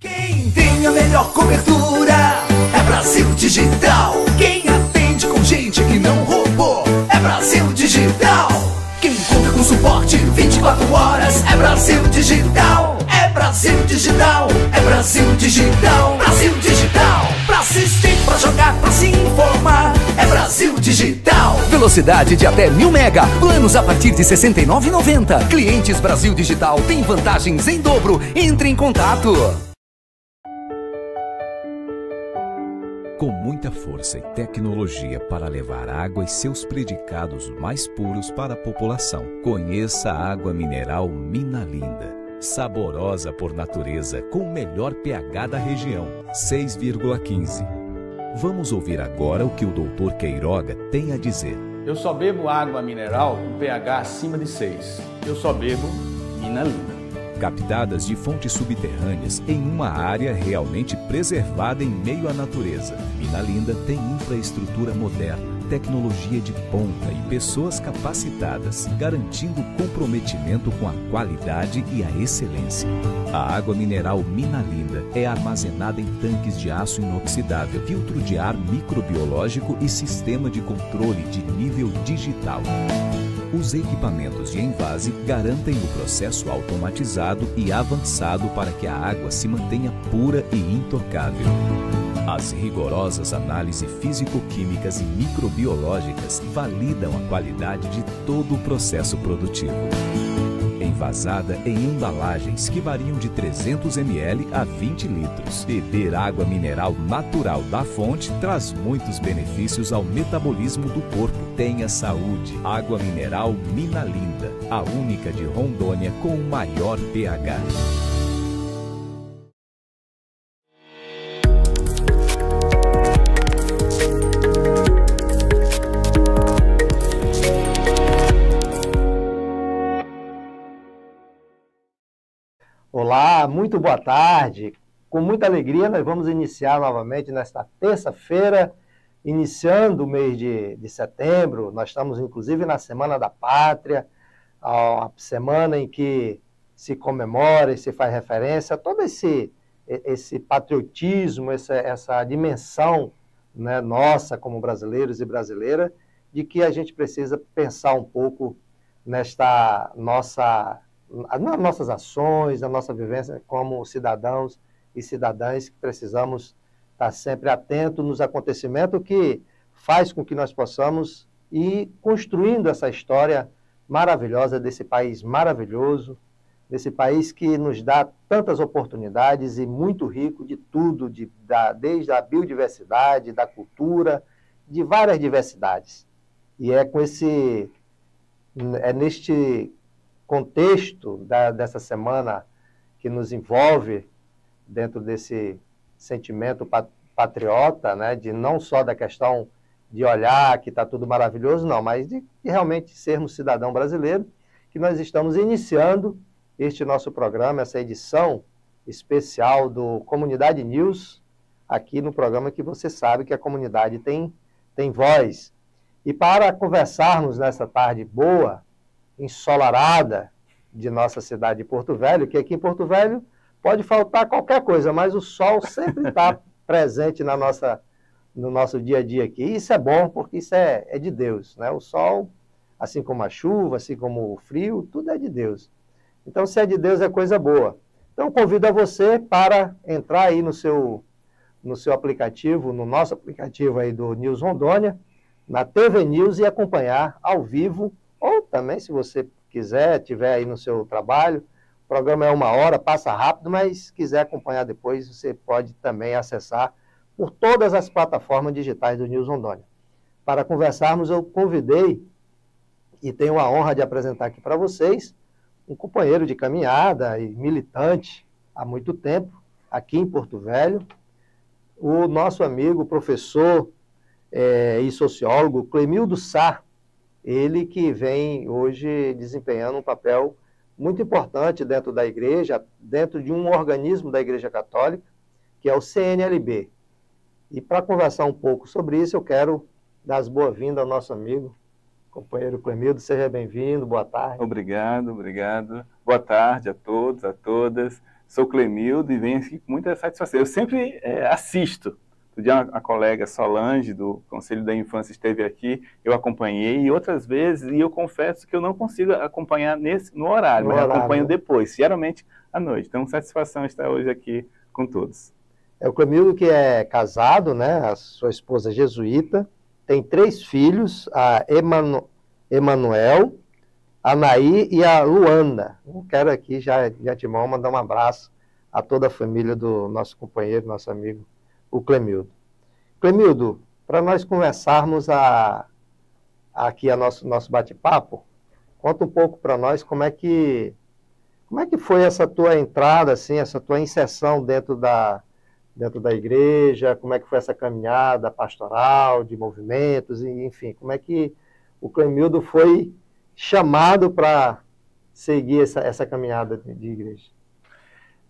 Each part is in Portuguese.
Quem tem a melhor cobertura é Brasil Digital. Quem atende com gente que não roubou é Brasil Digital. Quem conta com suporte 24 horas é Brasil Digital. É Brasil Digital, é Brasil Digital. Brasil Digital, pra assistir, pra jogar, pra se informar, é Brasil Digital. Velocidade de até 1000 mega, planos a partir de R$ 69,90. Clientes Brasil Digital têm vantagens em dobro. Entre em contato. Com muita força e tecnologia para levar água e seus predicados mais puros para a população, conheça a água mineral Minalinda. Saborosa por natureza, com o melhor pH da região, 6,15. Vamos ouvir agora o que o Dr. Queiroga tem a dizer. Eu só bebo água mineral com pH acima de 6. Eu só bebo Minalinda. Captadas de fontes subterrâneas em uma área realmente preservada em meio à natureza. Minalinda tem infraestrutura moderna, tecnologia de ponta e pessoas capacitadas, garantindo comprometimento com a qualidade e a excelência. A água mineral Minalinda é armazenada em tanques de aço inoxidável, filtro de ar microbiológico e sistema de controle de nível digital. Os equipamentos de envase garantem o processo automatizado e avançado para que a água se mantenha pura e intocável. As rigorosas análises físico-químicas e microbiológicas validam a qualidade de todo o processo produtivo. Envasada em embalagens que variam de 300 ml a 20 litros. Beber água mineral natural da fonte traz muitos benefícios ao metabolismo do corpo. Tenha saúde. Água mineral Minalinda, a única de Rondônia com o maior pH. Olá, muito boa tarde. Com muita alegria, nós vamos iniciar novamente nesta terça-feira, iniciando o mês de setembro. Nós estamos, inclusive, na Semana da Pátria, a semana em que se comemora e se faz referência a todo esse patriotismo, essa dimensão, né, nossa como brasileiros e brasileiras, de que a gente precisa pensar um pouco nas nossas ações, na nossa vivência como cidadãos e cidadãs, que precisamos estar sempre atentos nos acontecimentos que faz com que nós possamos ir construindo essa história maravilhosa desse país maravilhoso, desse país que nos dá tantas oportunidades e muito rico de tudo, desde a biodiversidade, da cultura, de várias diversidades. E é neste contexto dessa semana que nos envolve dentro desse sentimento patriota, né, de não só da questão de olhar que está tudo maravilhoso, não, mas de realmente sermos cidadão brasileiro, que nós estamos iniciando este nosso programa, essa edição especial do Comunidade News, aqui no programa que você sabe que a comunidade tem voz. E para conversarmos nessa tarde boa, ensolarada de nossa cidade de Porto Velho, que aqui em Porto Velho pode faltar qualquer coisa, mas o sol sempre está presente no nosso dia a dia aqui. E isso é bom, porque isso é de Deus, né? O sol, assim como a chuva, assim como o frio, tudo é de Deus. Então, se é de Deus, é coisa boa. Então, convido a você para entrar aí no seu aplicativo, no nosso aplicativo aí do News Rondônia, na TV News, e acompanhar ao vivo, ou também, se você quiser, estiver aí no seu trabalho, o programa é 1 hora, passa rápido, mas se quiser acompanhar depois, você pode também acessar por todas as plataformas digitais do News Rondônia. Para conversarmos, eu convidei, e tenho a honra de apresentar aqui para vocês, um companheiro de caminhada e militante há muito tempo, aqui em Porto Velho, o nosso amigo, professor e sociólogo Clemildo Sá, ele que vem hoje desempenhando um papel muito importante dentro da igreja, dentro de um organismo da Igreja Católica, que é o CNLB. E para conversar um pouco sobre isso, eu quero dar as boas-vindas ao nosso amigo, companheiro Clemildo. Seja bem-vindo, boa tarde. Obrigado, obrigado. Boa tarde a todos, a todas. sou Clemildo e venho aqui com muita satisfação. Eu sempre assisto. Outro dia a colega Solange, do Conselho da Infância, esteve aqui, eu acompanhei, e outras vezes, e eu confesso que eu não consigo acompanhar no horário, mas eu acompanho depois, geralmente à noite. Então, satisfação estar hoje aqui com todos. O Clemildo, que é casado, né? A sua esposa é jesuíta, tem 3 filhos, a Emanuel, a Anaí e a Luanda. Eu quero aqui já de antemão mandar um abraço a toda a família do nosso companheiro, nosso amigo, o Clemildo. Clemildo, para nós conversarmos aqui nosso bate-papo, conta um pouco para nós como é que foi essa tua entrada, assim, essa tua inserção dentro da igreja, como é que foi essa caminhada pastoral, de movimentos, enfim, como é que o Clemildo foi chamado para seguir essa caminhada de igreja?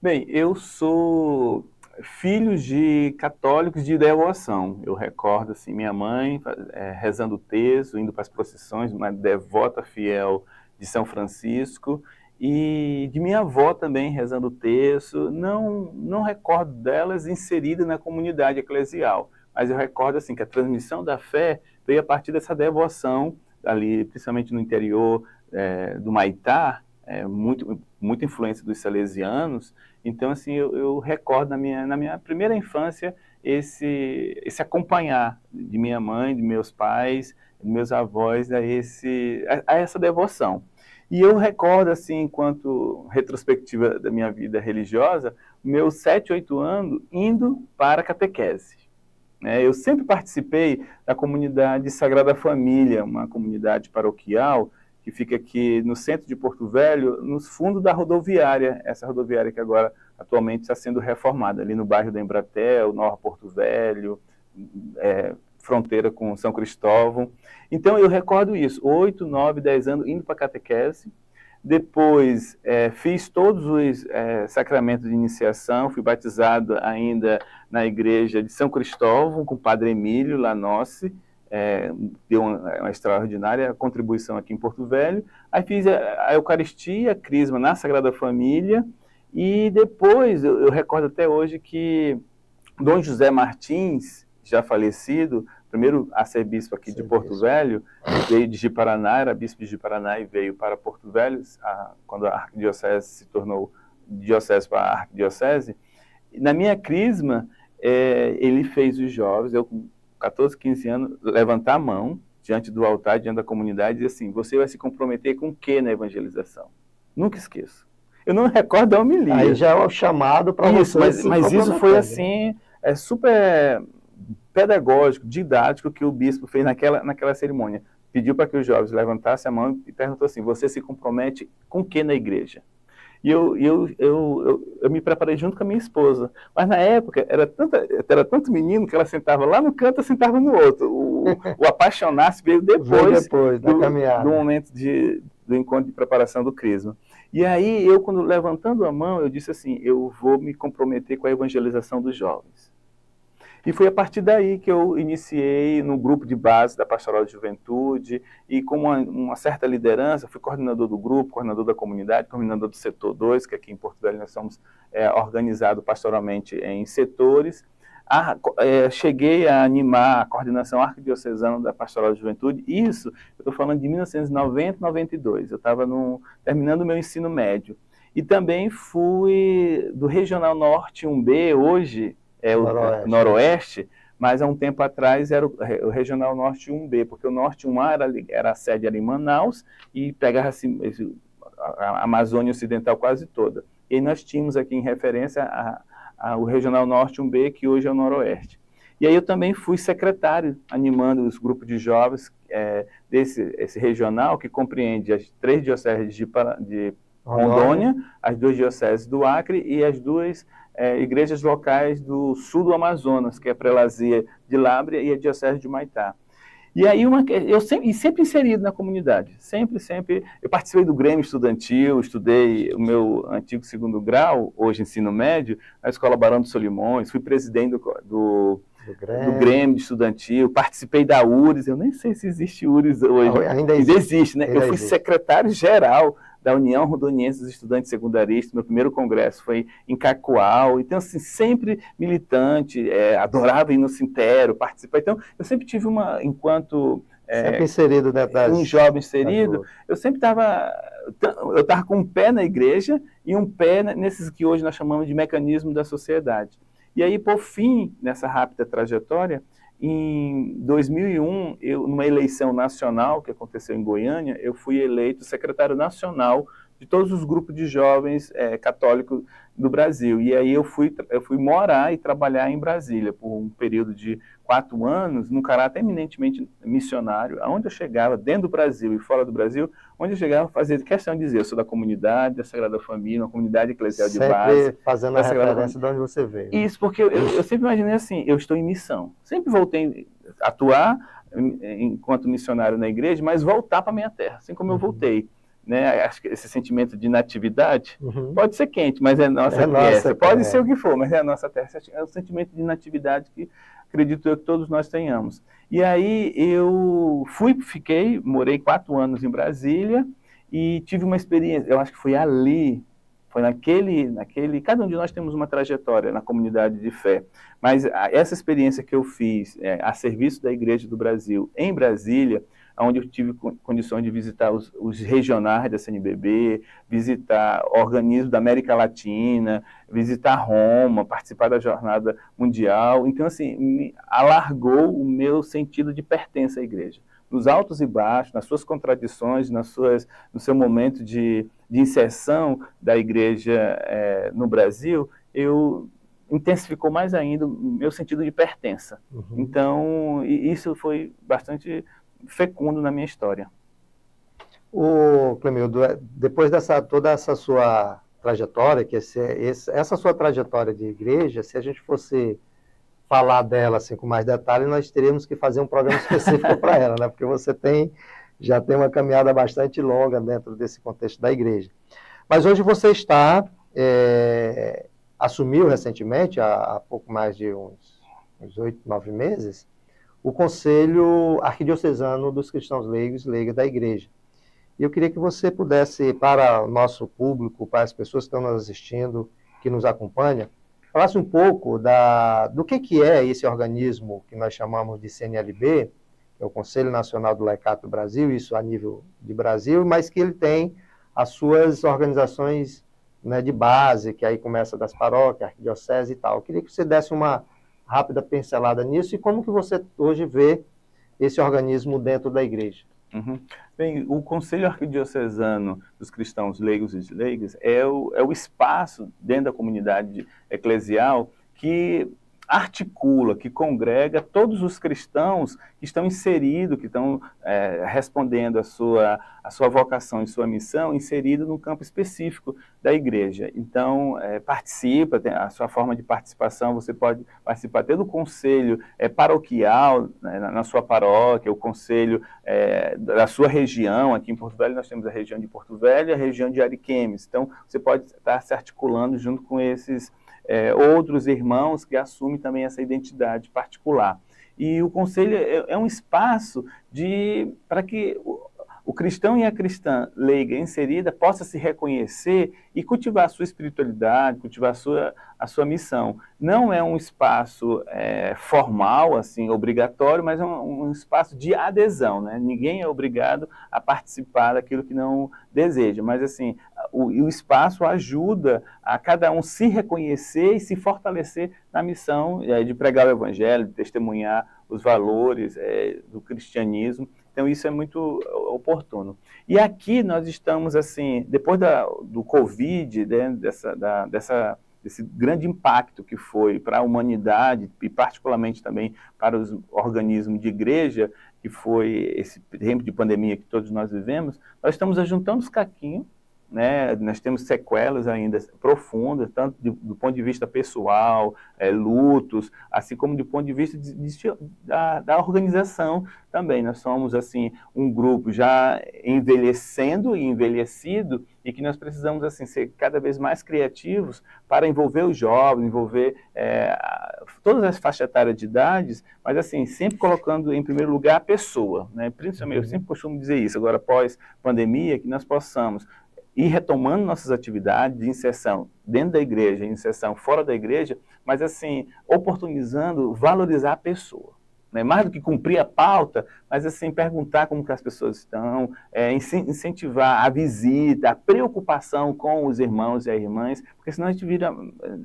Bem, eu sou filho de católicos de devoção. Eu recordo, assim, minha mãe rezando o terço, indo para as procissões, uma devota fiel de São Francisco, e de minha avó também rezando o terço. Não recordo delas inseridas na comunidade eclesial, mas eu recordo, assim, que a transmissão da fé veio a partir dessa devoção, ali, principalmente no interior do Maitá, muita influência dos salesianos. Então, assim, eu recordo na minha primeira infância esse acompanhar de minha mãe, de meus pais, de meus avós a essa devoção. E eu recordo, assim, enquanto retrospectiva da minha vida religiosa, meus 7, 8 anos indo para a catequese. Eu sempre participei da comunidade Sagrada Família, uma comunidade paroquial que fica aqui no centro de Porto Velho, nos fundos da rodoviária, essa rodoviária que agora atualmente está sendo reformada, ali no bairro da Embratel, Nova Porto Velho, fronteira com São Cristóvão. Então eu recordo isso, 8, 9, 10 anos indo para a catequese. Depois fiz todos os sacramentos de iniciação, fui batizado ainda na igreja de São Cristóvão, com o Padre Emílio Lanossi, deu uma extraordinária contribuição aqui em Porto Velho. Aí fiz a Eucaristia, a Crisma na Sagrada Família, e depois eu recordo até hoje que Dom José Martins, já falecido, primeiro arcebispo aqui de Porto Velho, veio de Ji-Paraná, era bispo de Ji-Paraná e veio para Porto Velho, quando a arquidiocese se tornou diocese para a arquidiocese. Na minha crisma, ele fez os jovens, eu com 14, 15 anos, levantar a mão diante do altar, diante da comunidade, e dizer assim: você vai se comprometer com o que na evangelização? Nunca esqueço. Eu não recordo da homilia. Aí já é o chamado para você. Mas isso foi assim, super pedagógico, didático, que o bispo fez naquela cerimônia. Pediu para que os jovens levantassem a mão e perguntou assim: você se compromete com o que na igreja? E eu me preparei junto com a minha esposa. Mas na época era tanto menino que ela sentava lá no canto, eu sentava no outro. O apaixonar-se veio depois do momento do encontro de preparação do Crisma. E aí eu, quando levantando a mão, eu disse assim: eu vou me comprometer com a evangelização dos jovens. E foi a partir daí que eu iniciei no grupo de base da Pastoral de Juventude, e com uma certa liderança, fui coordenador do grupo, coordenador da comunidade, coordenador do setor 2, que aqui em Porto Velho nós somos organizados pastoralmente em setores. Cheguei a animar a coordenação arquidiocesana da Pastoral de Juventude. Isso, eu estou falando de 1990, 92, eu estava terminando o meu ensino médio. E também fui do Regional Norte 1B, hoje o Noroeste, mas há um tempo atrás era o Regional Norte 1B, porque o Norte 1A era a sede ali em Manaus e pegava assim, a Amazônia Ocidental quase toda. E nós tínhamos aqui em referência o Regional Norte 1B, que hoje é o Noroeste. E aí eu também fui secretário, animando os grupos de jovens esse regional, que compreende as 3 dioceses de Rondônia, as 2 dioceses do Acre e as 2 igrejas locais do sul do Amazonas, que é a Prelazia de Lábrea e a Diocese de Maitá. E aí eu sempre inserido na comunidade, sempre, eu participei do Grêmio Estudantil, estudei o meu antigo 2º grau, hoje ensino médio, na Escola Barão de Solimões, fui presidente do Grêmio Estudantil, participei da URES, eu nem sei se existe URES hoje, ainda existe, né? Eu fui secretário-geral da União Rondoniense dos Estudantes Secundaristas, meu primeiro congresso foi em Cacoal, então assim, sempre militante, adorava ir no Sintério, participar, então eu sempre tive enquanto sempre inserido dentro um jovem inserido, eu sempre estava com um pé na igreja e um pé nesses que hoje nós chamamos de mecanismo da sociedade. E aí, por fim, nessa rápida trajetória, em 2001, numa eleição nacional que aconteceu em Goiânia, eu fui eleito secretário nacional de todos os grupos de jovens católicos do Brasil. E aí eu fui morar e trabalhar em Brasília por um período de 4 anos, num caráter eminentemente missionário, onde eu chegava, dentro do Brasil e fora do Brasil, onde eu chegava a fazer questão de dizer, eu sou da comunidade, da Sagrada Família, uma comunidade eclesial de base. Sempre fazendo a referência de onde você veio. Isso, porque eu sempre imaginei assim, eu estou em missão. Sempre voltei a atuar enquanto missionário na igreja, mas voltar para a minha terra, assim como eu voltei. Né? Acho que esse sentimento de natividade pode ser quente, mas é nossa terra. Pode ser o que for, mas é a nossa terra. É o sentimento de natividade que acredito eu que todos nós tenhamos. E aí eu morei 4 anos em Brasília e tive uma experiência, eu acho que foi naquele, cada um de nós temos uma trajetória na comunidade de fé, mas essa experiência que eu fiz a serviço da Igreja do Brasil em Brasília, onde eu tive condições de visitar os regionais da CNBB, visitar organismos da América Latina, visitar Roma, participar da Jornada Mundial. Então, assim, me alargou o meu sentido de pertença à igreja. Nos altos e baixos, nas suas contradições, no seu momento de inserção da igreja no Brasil, intensificou mais ainda o meu sentido de pertença. Então, isso foi bastante fecundo na minha história. Clemildo, depois toda essa sua trajetória, essa sua trajetória de igreja, se a gente fosse falar dela assim, com mais detalhe, nós teríamos que fazer um programa específico para ela, né? Porque você já tem uma caminhada bastante longa dentro desse contexto da igreja. Mas hoje você assumiu recentemente, há pouco mais de uns 8, 9 meses, o Conselho Arquidiocesano dos Cristãos Leigos e Leigas da Igreja. E eu queria que você pudesse, para o nosso público, para as pessoas que estão nos assistindo, que nos acompanham, falasse um pouco do que é esse organismo que nós chamamos de CNLB, que é o Conselho Nacional do Laicato do Brasil, isso a nível de Brasil, mas que ele tem as suas organizações, né, de base, que aí começa das paróquias, arquidiocese e tal. Eu queria que você desse uma rápida pincelada nisso e como que você hoje vê esse organismo dentro da igreja. Bem, o Conselho Arquidiocesano dos Cristãos Leigos e Leigas é o espaço dentro da comunidade eclesial que articula, que congrega todos os cristãos que estão inseridos, que estão respondendo a sua vocação e sua missão, inserido no campo específico da igreja. Então, participa, tem a sua forma de participação, você pode participar até do conselho paroquial, né, na sua paróquia, o conselho da sua região. Aqui em Porto Velho nós temos a região de Porto Velho e a região de Ariquemes. Então, você pode estar se articulando junto com esses outros irmãos que assumem também essa identidade particular. E o conselho é um espaço para que o cristão e a cristã leiga inserida possa se reconhecer e cultivar a sua espiritualidade, cultivar a sua missão. Não é um espaço formal, assim, obrigatório, mas é um espaço de adesão, né? Ninguém é obrigado a participar daquilo que não deseja, mas assim, o espaço ajuda a cada um se reconhecer e se fortalecer na missão de pregar o evangelho, de testemunhar os valores do cristianismo. Então, isso é muito oportuno. E aqui nós estamos, assim, depois do Covid, né, desse grande impacto que foi para a humanidade e particularmente também para os organismos de igreja, que foi esse tempo de pandemia que todos nós vivemos, nós estamos ajuntando os caquinhos, né? Nós temos sequelas ainda profundas, tanto do ponto de vista pessoal, lutos, assim como do ponto de vista da organização também. Nós somos assim um grupo já envelhecendo e envelhecido e que nós precisamos assim ser cada vez mais criativos para envolver os jovens, envolver todas as faixas etárias de idades, mas assim sempre colocando em primeiro lugar a pessoa, né? Principalmente, eu sempre costumo dizer isso agora após pandemia, que nós possamos ir retomando nossas atividades de inserção dentro da igreja, inserção fora da igreja, mas assim, oportunizando valorizar a pessoa. Né? Mais do que cumprir a pauta, mas assim, perguntar como que as pessoas estão, incentivar a visita, a preocupação com os irmãos e as irmãs, porque senão a gente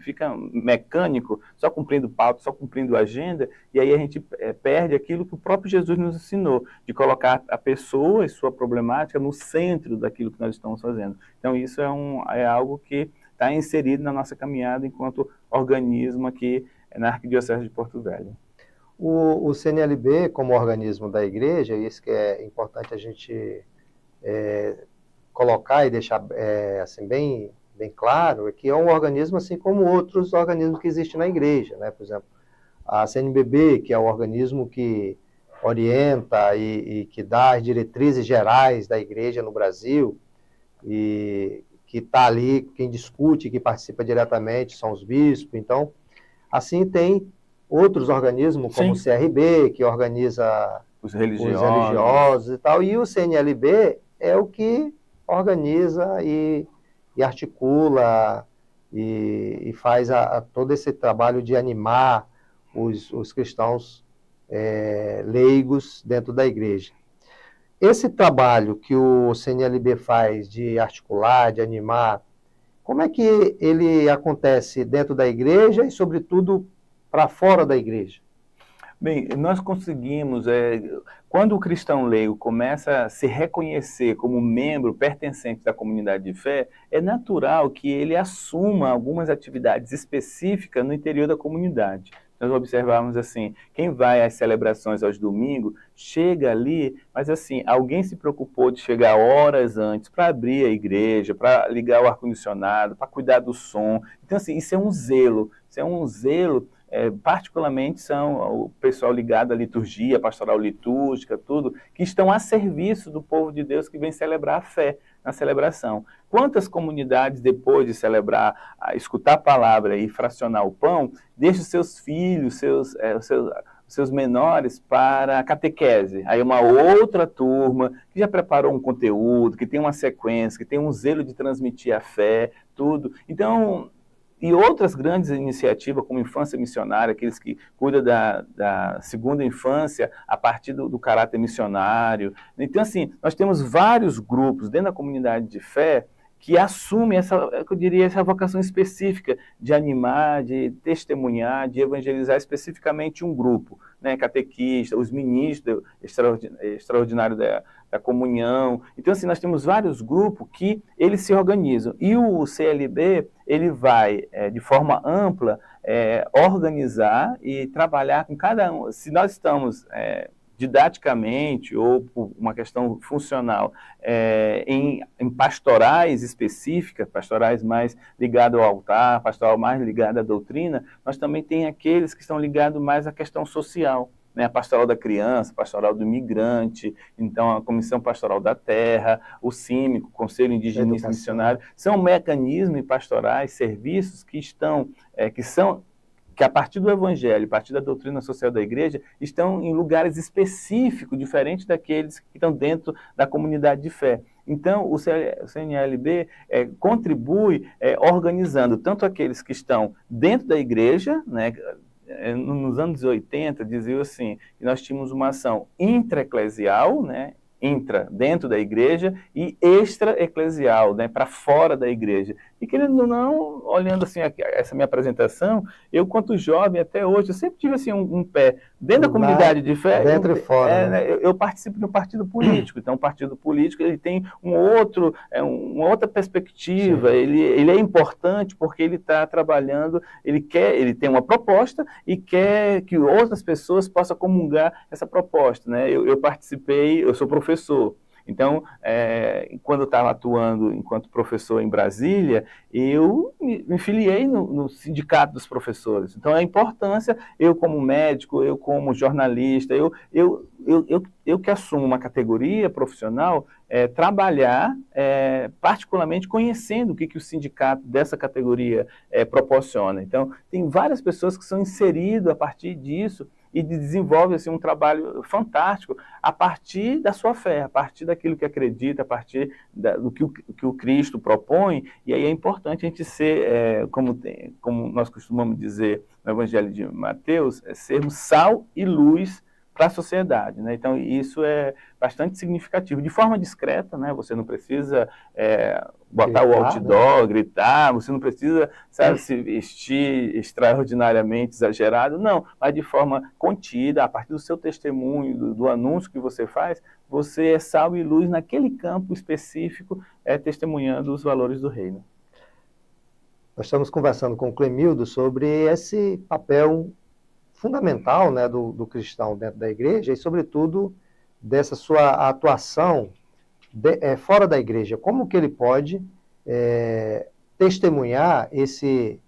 fica mecânico, só cumprindo pauta, só cumprindo agenda, e aí a gente perde aquilo que o próprio Jesus nos ensinou, de colocar a pessoa e sua problemática no centro daquilo que nós estamos fazendo. Então isso é algo que está inserido na nossa caminhada enquanto organismo aqui na Arquidiocese de Porto Velho. O CNLB, como organismo da igreja, e isso que é importante a gente colocar e deixar assim, bem claro, é que é um organismo assim como outros organismos que existem na igreja, né? Por exemplo, a CNBB, que é o organismo que orienta e que dá as diretrizes gerais da igreja no Brasil, e que está ali, quem discute, que participa diretamente, são os bispos. Então, assim tem outros organismos, como Sim. o CRB, que organiza os religiosos e tal, e o CNLB é o que organiza e articula e faz todo esse trabalho de animar os cristãos leigos dentro da igreja. Esse trabalho que o CNLB faz de articular, de animar, como é que ele acontece dentro da igreja e, sobretudo, para fora da igreja? Bem, nós conseguimos, quando o cristão leigo começa a se reconhecer como membro pertencente da comunidade de fé, é natural que ele assuma algumas atividades específicas no interior da comunidade. Nós observamos assim, quem vai às celebrações aos domingos, chega ali, mas assim, alguém se preocupou de chegar horas antes para abrir a igreja, para ligar o ar-condicionado, para cuidar do som. Então assim, isso é um zelo, particularmente são o pessoal ligado à liturgia, pastoral litúrgica, tudo, que estão a serviço do povo de Deus que vem celebrar a fé na celebração. Quantas comunidades, depois de celebrar, escutar a palavra e fracionar o pão, deixam seus filhos, seus menores para a catequese? Aí uma outra turma que já preparou um conteúdo, que tem uma sequência, que tem um zelo de transmitir a fé, tudo. Então, e outras grandes iniciativas, como Infância Missionária, aqueles que cuidam da segunda infância a partir do caráter missionário. Então, assim, nós temos vários grupos dentro da comunidade de fé que assumem essa vocação específica de animar, de testemunhar, de evangelizar especificamente um grupo, né? Catequista, os ministros extraordinários da comunhão. Então, assim, nós temos vários grupos que eles se organizam. E o CLB, ele vai, de forma ampla, organizar e trabalhar com cada um. Se nós estamos didaticamente ou por uma questão funcional em pastorais específicas, pastorais mais ligadas ao altar, pastoral mais ligada à doutrina, nós também tem aqueles que estão ligados mais à questão social, né? A pastoral da criança, a pastoral do imigrante, então a Comissão Pastoral da Terra, o CIMIC, o Conselho Indigenista Missionário, são mecanismos pastorais, serviços que a partir do Evangelho, a partir da doutrina social da igreja, estão em lugares específicos, diferentes daqueles que estão dentro da comunidade de fé. Então, o CNLB contribui organizando tanto aqueles que estão dentro da igreja, né? Nos anos 80, dizia assim, que nós tínhamos uma ação intra-eclesial, né? Dentro da igreja, e extra-eclesial, né, para fora da igreja. E querendo ou não, olhando assim essa minha apresentação, eu, quanto jovem até hoje, eu sempre tive assim um pé dentro da comunidade de fé. Dentro e fora. Né? Eu participo de um partido político, então o partido político ele tem uma outra perspectiva, ele é importante porque ele está trabalhando, ele tem uma proposta e quer que outras pessoas possam comungar essa proposta. Né? Eu participei, eu sou professor. Então, quando eu estava atuando enquanto professor em Brasília, eu me filiei no sindicato dos professores. Então, a importância, eu como médico, eu como jornalista, eu que assumo uma categoria profissional, trabalhar particularmente conhecendo o que o sindicato dessa categoria proporciona. Então, tem várias pessoas que são inseridas a partir disso e desenvolve assim, um trabalho fantástico a partir da sua fé, a partir daquilo que acredita, a partir do que o Cristo propõe. E aí é importante a gente ser, como nós costumamos dizer no Evangelho de Mateus, sermos sal e luz para a sociedade, né? Então isso é bastante significativo, de forma discreta, né? Você não precisa botar o outdoor, gritar, você não precisa, sabe, se vestir extraordinariamente exagerado, não, mas de forma contida, a partir do seu testemunho, do anúncio que você faz, você é sal e luz naquele campo específico, testemunhando os valores do reino. Nós estamos conversando com o Clemildo sobre esse papel fundamental, né, do cristão dentro da igreja e, sobretudo, dessa sua atuação fora da igreja. Como que ele pode testemunhar esse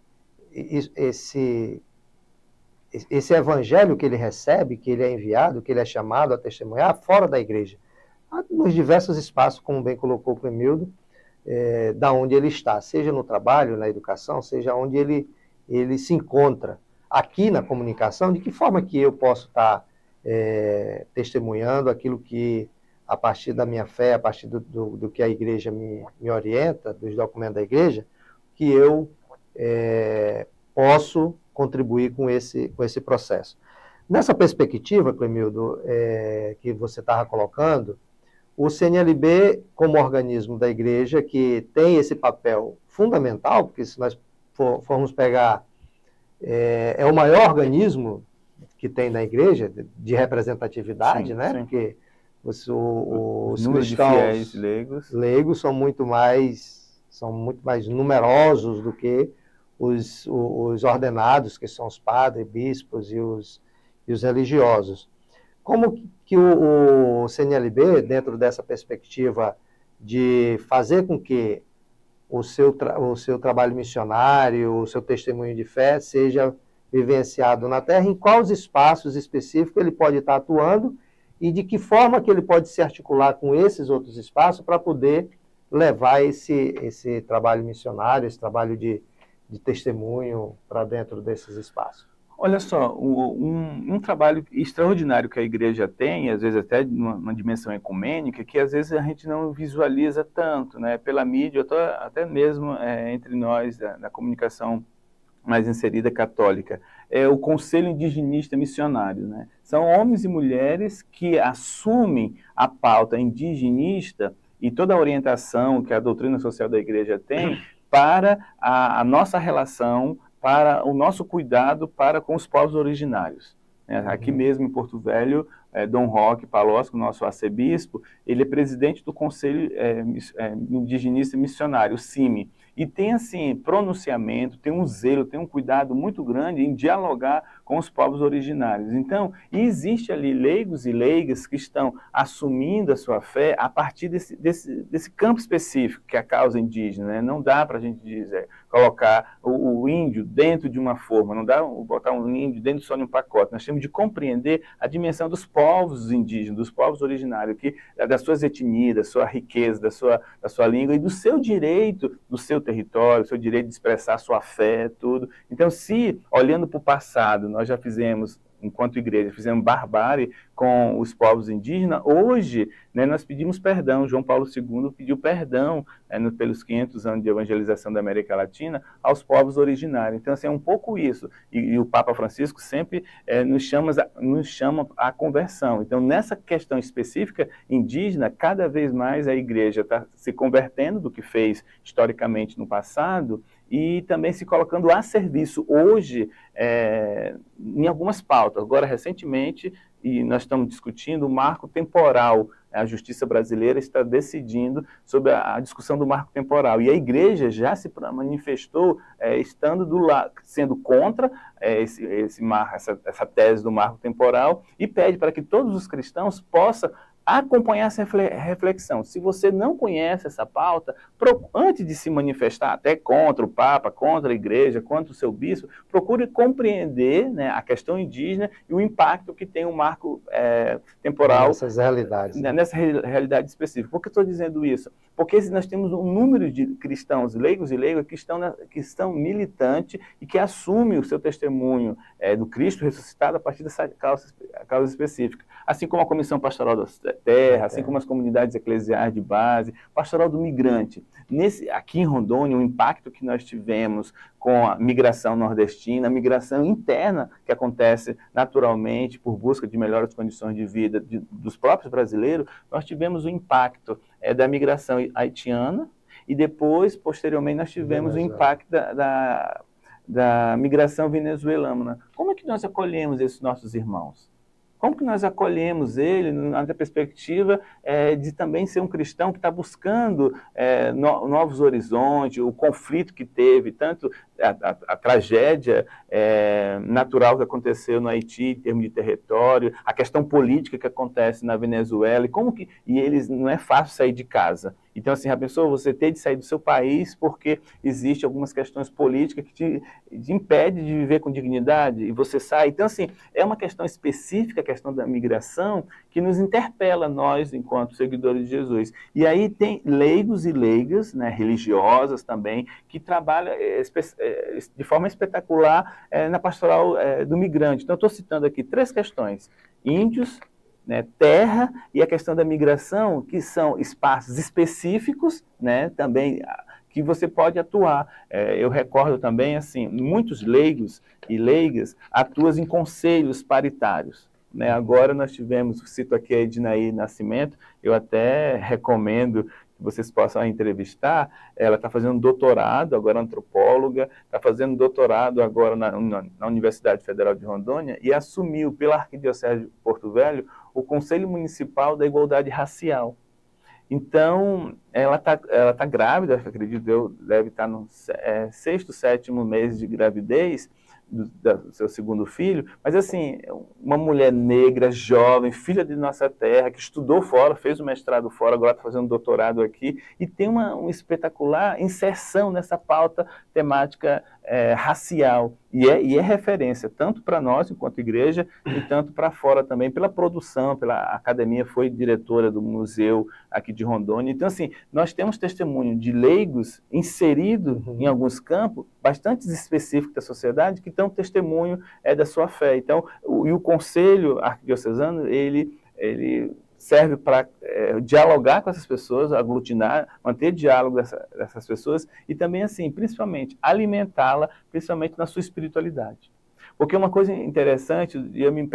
evangelho que ele recebe, que ele é enviado, que ele é chamado a testemunhar fora da igreja, nos diversos espaços, como bem colocou o Clemildo, da onde ele está, seja no trabalho, na educação, seja onde ele se encontra. Aqui na comunicação, de que forma que eu posso estar testemunhando aquilo que, a partir da minha fé, a partir do que a igreja me orienta, dos documentos da igreja, que eu posso contribuir com esse processo. Nessa perspectiva, Clemildo, que você estava colocando, o CNLB, como organismo da igreja, que tem esse papel fundamental, porque se nós formos pegar é o maior organismo que tem na igreja de representatividade, sim, né? Sim. Porque os números de fiéis leigos são muito mais numerosos do que os ordenados, que são os padres, bispos e os religiosos. Como que o CNLB, dentro dessa perspectiva de fazer com que o seu trabalho missionário, o seu testemunho de fé seja vivenciado na Terra, em quais espaços específicos ele pode estar atuando e de que forma que ele pode se articular com esses outros espaços para poder levar esse trabalho missionário, esse trabalho de testemunho para dentro desses espaços. Olha só, um trabalho extraordinário que a igreja tem, às vezes até numa dimensão ecumênica, que às vezes a gente não visualiza tanto, né? Pela mídia, até mesmo entre nós, na comunicação mais inserida católica, é o Conselho Indigenista Missionário, né? São homens e mulheres que assumem a pauta indigenista e toda a orientação que a doutrina social da igreja tem para a nossa relação, para o nosso cuidado com os povos originários. Aqui mesmo em Porto Velho, Dom Roque Palosco, nosso arcebispo, ele é presidente do Conselho Indigenista Missionário, o CIMI, e tem assim pronunciamento, tem um zelo, tem um cuidado muito grande em dialogar com os povos originários. Então, existe ali leigos e leigas que estão assumindo a sua fé a partir desse campo específico, que é a causa indígena, né? Não dá para a gente dizer, colocar o índio dentro de uma forma, não dá botar um índio dentro só de um pacote. Nós temos de compreender a dimensão dos povos indígenas, dos povos originários, das suas etnias, da sua riqueza, da sua língua e do seu direito, do seu território, o seu direito de expressar sua fé, tudo. Então, se, olhando para o passado, nós já fizemos, enquanto igreja, fizemos barbárie com os povos indígenas, hoje, né, nós pedimos perdão. João Paulo II pediu perdão pelos 500 anos de evangelização da América Latina aos povos originários. Então, assim, é um pouco isso. E o Papa Francisco sempre nos chama à conversão. Então, nessa questão específica indígena, cada vez mais a igreja está se convertendo do que fez historicamente no passado e também se colocando a serviço hoje em algumas pautas. Agora, recentemente, e nós estamos discutindo o marco temporal. A justiça brasileira está decidindo sobre a discussão do marco temporal. E a igreja já se manifestou sendo contra essa tese do marco temporal e pede para que todos os cristãos possam acompanhar essa reflexão. Se você não conhece essa pauta, antes de se manifestar até contra o Papa, contra a Igreja, contra o seu bispo, procure compreender, né, a questão indígena e o impacto que tem o marco temporal nessas realidades, né? Nessa realidade específica. Por que estou dizendo isso? Porque nós temos um número de cristãos, leigos e leigas, que estão militantes e que assumem o seu testemunho do Cristo ressuscitado a partir dessa causa específica. Assim como a Comissão Pastoral da Terra, assim como as comunidades eclesiais de base, Pastoral do Migrante. Aqui em Rondônia, o impacto que nós tivemos com a migração nordestina, a migração interna que acontece naturalmente por busca de melhores condições de vida dos próprios brasileiros, nós tivemos o impacto da migração haitiana e depois, posteriormente, nós tivemos o impacto da migração venezuelana. Como é que nós acolhemos esses nossos irmãos? Como que nós acolhemos ele na perspectiva de também ser um cristão que está buscando novos horizontes, o conflito que teve, tanto a tragédia natural que aconteceu no Haiti, em termos de território, a questão política que acontece na Venezuela, e eles não é fácil sair de casa. Então, assim, a pessoa, você ter de sair do seu país porque existem algumas questões políticas que te impedem de viver com dignidade, e você sai. Então, assim, é uma questão específica, a questão da migração, que nos interpela, nós, enquanto seguidores de Jesus. E aí tem leigos e leigas, né, religiosas também, que trabalham de forma espetacular na pastoral do migrante. Então, eu estou citando aqui 3 questões: índios, né, terra e a questão da migração, que são espaços específicos, né, também que você pode atuar. Eu recordo também, assim, muitos leigos e leigas atuam em conselhos paritários, né? Agora nós tivemos, cito aqui a Ednaí Nascimento, eu até recomendo que vocês possam entrevistar. Ela está fazendo doutorado, agora antropóloga, está fazendo doutorado agora na Universidade Federal de Rondônia e assumiu pela Arquidiocese de Porto velho o Conselho Municipal da Igualdade Racial. Então, ela tá grávida, acredito eu, deve estar no 6º, 7º mês de gravidez do seu segundo filho, mas assim, uma mulher negra, jovem, filha de nossa terra, que estudou fora, fez o mestrado fora, agora está fazendo doutorado aqui, e tem uma espetacular inserção nessa pauta temática racial, e é referência, tanto para nós, enquanto igreja, e tanto para fora também, pela produção, pela academia, foi diretora do museu aqui de Rondônia. Então, assim, nós temos testemunho de leigos inseridos em alguns campos, bastante específicos da sociedade, que dão testemunho da sua fé. Então, o Conselho Arquidiocesano, ele serve para dialogar com essas pessoas, aglutinar, manter diálogo dessas pessoas e também, assim, principalmente, alimentá-la, principalmente na sua espiritualidade. Porque uma coisa interessante, e me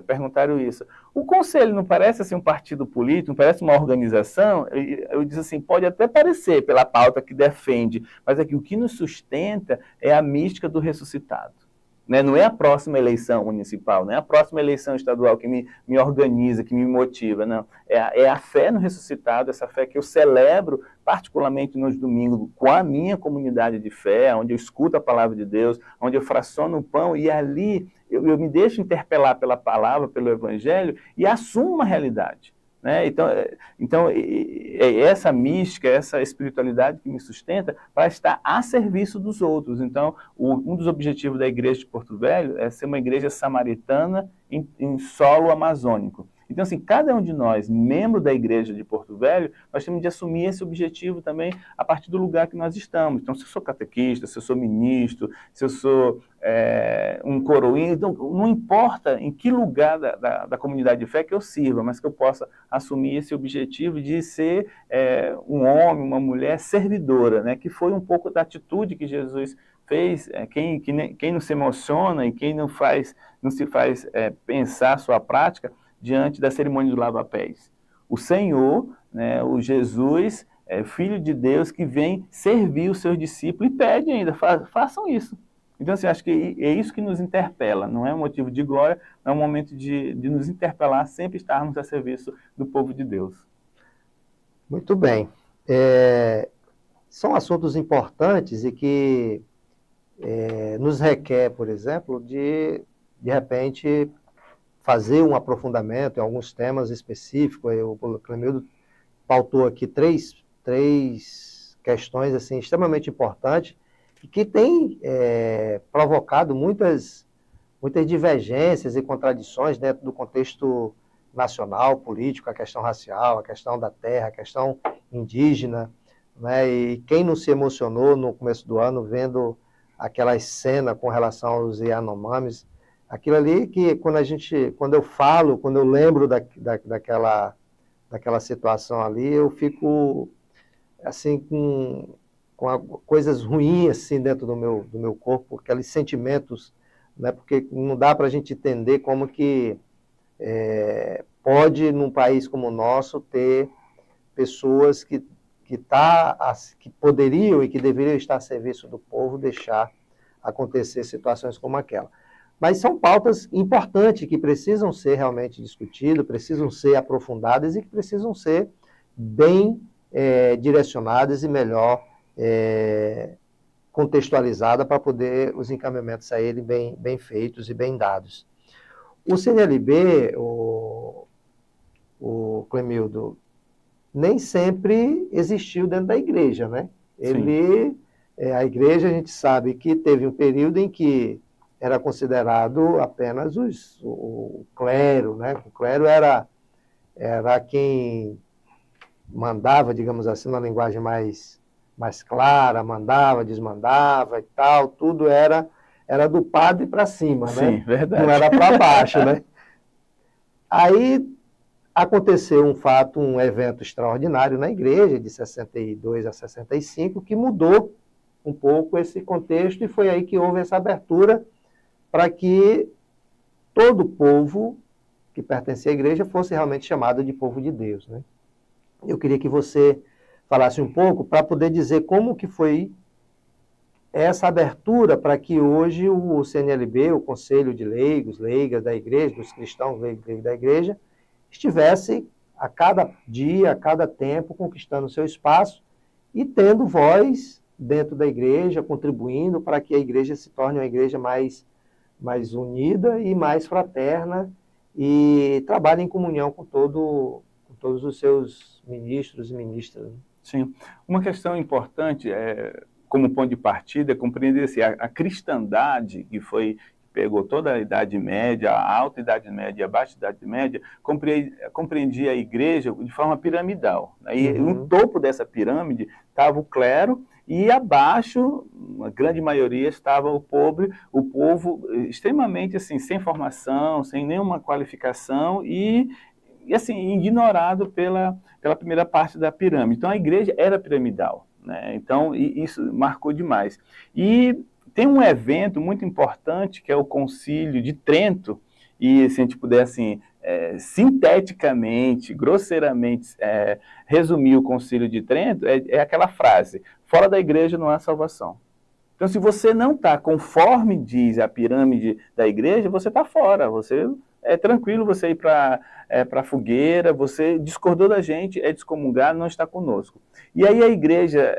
perguntaram isso, o Conselho não parece assim um partido político, não parece uma organização? Eu disse assim, pode até parecer pela pauta que defende, mas aqui o que nos sustenta é a mística do ressuscitado. Né? Não é a próxima eleição municipal, não é a próxima eleição estadual que me organiza, que me motiva, não. É a fé no ressuscitado, essa fé que eu celebro, particularmente nos domingos, com a minha comunidade de fé, onde eu escuto a palavra de Deus, onde eu fraciono o pão, e ali eu me deixo interpelar pela palavra, pelo evangelho, e assumo uma realidade. Né? Então, essa mística, essa espiritualidade que me sustenta para estar a serviço dos outros. Então, um dos objetivos da Igreja de Porto Velho é ser uma igreja samaritana em solo amazônico. Então, assim, cada um de nós, membro da Igreja de Porto Velho, nós temos de assumir esse objetivo também a partir do lugar que nós estamos. Então, se eu sou catequista, se eu sou ministro, se eu sou um coroinha, então, não importa em que lugar da comunidade de fé que eu sirva, mas que eu possa assumir esse objetivo de ser um homem, uma mulher servidora, né? Que foi um pouco da atitude que Jesus fez. Quem não se emociona e quem não se faz pensar a sua prática diante da cerimônia do lava-pés. O Senhor, né, o Jesus, Filho de Deus, que vem servir os seus discípulos e pede ainda, façam isso. Então, assim, acho que é isso que nos interpela, não é um motivo de glória, é um momento de nos interpelar, sempre estarmos a serviço do povo de Deus. Muito bem. São assuntos importantes e que nos requer, por exemplo, de repente, fazer um aprofundamento em alguns temas específicos. O Clemildo pautou aqui três questões assim, extremamente importantes e que têm provocado muitas divergências e contradições dentro do contexto nacional, político, a questão racial, a questão da terra, a questão indígena, né? E quem não se emocionou no começo do ano vendo aquela cena com relação aos Yanomamis, aquilo ali que quando eu lembro daquela situação ali, eu fico assim com coisas ruins assim dentro do meu corpo, aqueles sentimentos, né? Porque não dá para a gente entender como que pode, num país como o nosso, ter pessoas que poderiam e que deveriam estar a serviço do povo, deixar acontecer situações como aquela. Mas são pautas importantes que precisam ser realmente discutidas, precisam ser aprofundadas e que precisam ser bem direcionadas e melhor contextualizadas para poder os encaminhamentos saírem bem feitos e bem dados. O CNLB, o Clemildo, nem sempre existiu dentro da igreja, né? A igreja, a gente sabe que teve um período em que era considerado apenas o clero, né? O clero era quem mandava, digamos assim, uma linguagem mais clara, mandava, desmandava e tal, tudo era do padre para cima, né? Sim, verdade. Não era para baixo, né? Aí aconteceu um evento extraordinário na igreja, de 62 a 65, que mudou um pouco esse contexto, e foi aí que houve essa abertura para que todo povo que pertencia à igreja fosse realmente chamado de povo de Deus, né? Eu queria que você falasse um pouco para poder dizer como que foi essa abertura para que hoje o CNLB, o Conselho de Leigos, Leigas da Igreja, dos cristãos leigos da Igreja, estivesse a cada dia, a cada tempo, conquistando o seu espaço e tendo voz dentro da igreja, contribuindo para que a igreja se torne uma igreja mais unida e mais fraterna e trabalhe em comunhão com todos os seus ministros e ministras. Sim. Uma questão importante, como ponto de partida, é compreender assim, a cristandade que pegou toda a Idade Média, a Alta Idade Média e a Baixa Idade Média, compreendia a igreja de forma piramidal. E no topo dessa pirâmide estava o clero, e abaixo, a grande maioria, estava o povo extremamente assim, sem formação, sem nenhuma qualificação e assim, ignorado pela primeira parte da pirâmide. Então a igreja era piramidal, né? Então isso marcou demais. E tem um evento muito importante que é o Concílio de Trento, e se a gente puder assim, sinteticamente, grosseiramente resumir o Concílio de Trento, é aquela frase: fora da igreja não há salvação. Então, se você não está conforme diz a pirâmide da igreja, você está fora, você é tranquilo você ir para a fogueira, você discordou da gente, é descomungado, não está conosco. E aí a igreja,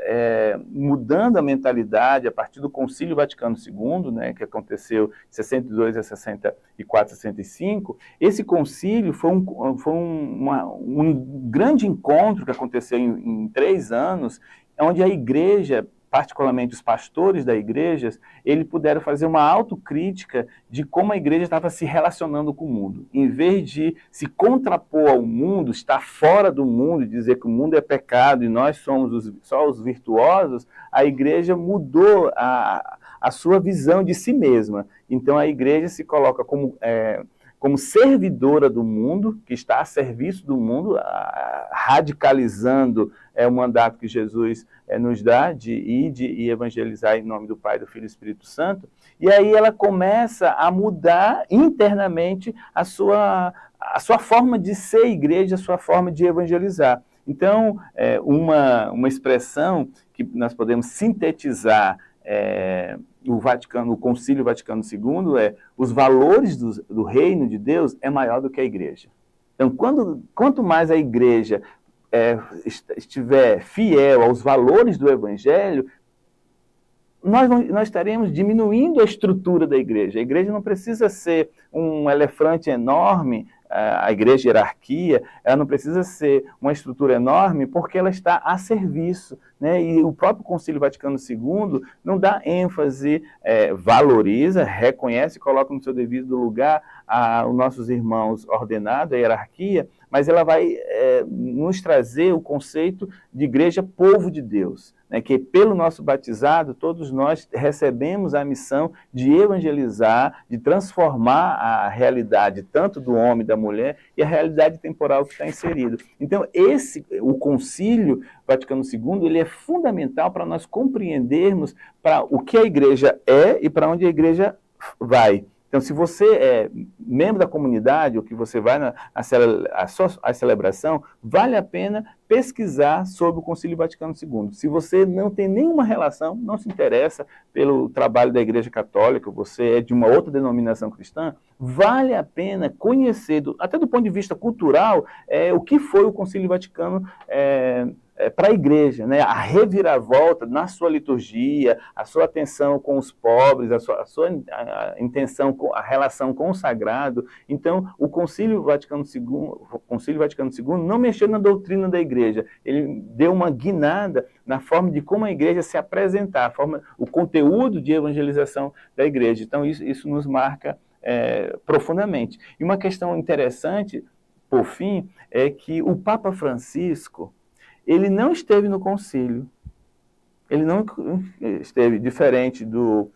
mudando a mentalidade a partir do Concílio Vaticano II, né, que aconteceu de 62 a 64, 65, esse concílio foi um grande encontro que aconteceu em 3 anos, onde a igreja, particularmente os pastores da igreja, eles puderam fazer uma autocrítica de como a igreja estava se relacionando com o mundo. Em vez de se contrapor ao mundo, estar fora do mundo, dizer que o mundo é pecado e nós somos só os virtuosos, a igreja mudou a sua visão de si mesma. Então a igreja se coloca como servidora do mundo, que está a serviço do mundo, radicalizando o mandato que Jesus nos dá de ir e evangelizar em nome do Pai, do Filho e do Espírito Santo. E aí ela começa a mudar internamente a sua forma de ser igreja, a sua forma de evangelizar. Então, uma expressão que nós podemos sintetizar o Concílio Vaticano II os valores do reino de Deus é maior do que a igreja. Então, quanto mais a igreja estiver fiel aos valores do evangelho, nós estaremos diminuindo a estrutura da igreja. A igreja não precisa ser um elefante enorme, a igreja hierarquia, ela não precisa ser uma estrutura enorme porque ela está a serviço, né? E o próprio Concílio Vaticano II não dá ênfase, valoriza, reconhece, coloca no seu devido lugar os nossos irmãos ordenados, a hierarquia, mas ela vai nos trazer o conceito de igreja povo de Deus, né? Que pelo nosso batizado, todos nós recebemos a missão de evangelizar, de transformar a realidade tanto do homem e da mulher e a realidade temporal que está inserido. Então, o Concílio Vaticano II, ele é fundamental para nós compreendermos para o que a igreja é e para onde a igreja vai. Então, se você é membro da comunidade, ou que você vai à celebração, vale a pena pesquisar sobre o Concílio Vaticano II. Se você não tem nenhuma relação, não se interessa pelo trabalho da Igreja Católica, você é de uma outra denominação cristã, vale a pena conhecer, até do ponto de vista cultural, o que foi o Concílio Vaticano para a igreja, né? A reviravolta na sua liturgia, a sua atenção com os pobres, a sua intenção, a relação com o sagrado. Então, o Concílio Vaticano II não mexeu na doutrina da igreja, ele deu uma guinada na forma de como a igreja se apresentar, o conteúdo de evangelização da igreja. Então, isso nos marca profundamente. E uma questão interessante, por fim, é que o Papa Francisco, ele não esteve no concílio, ele não esteve, diferente do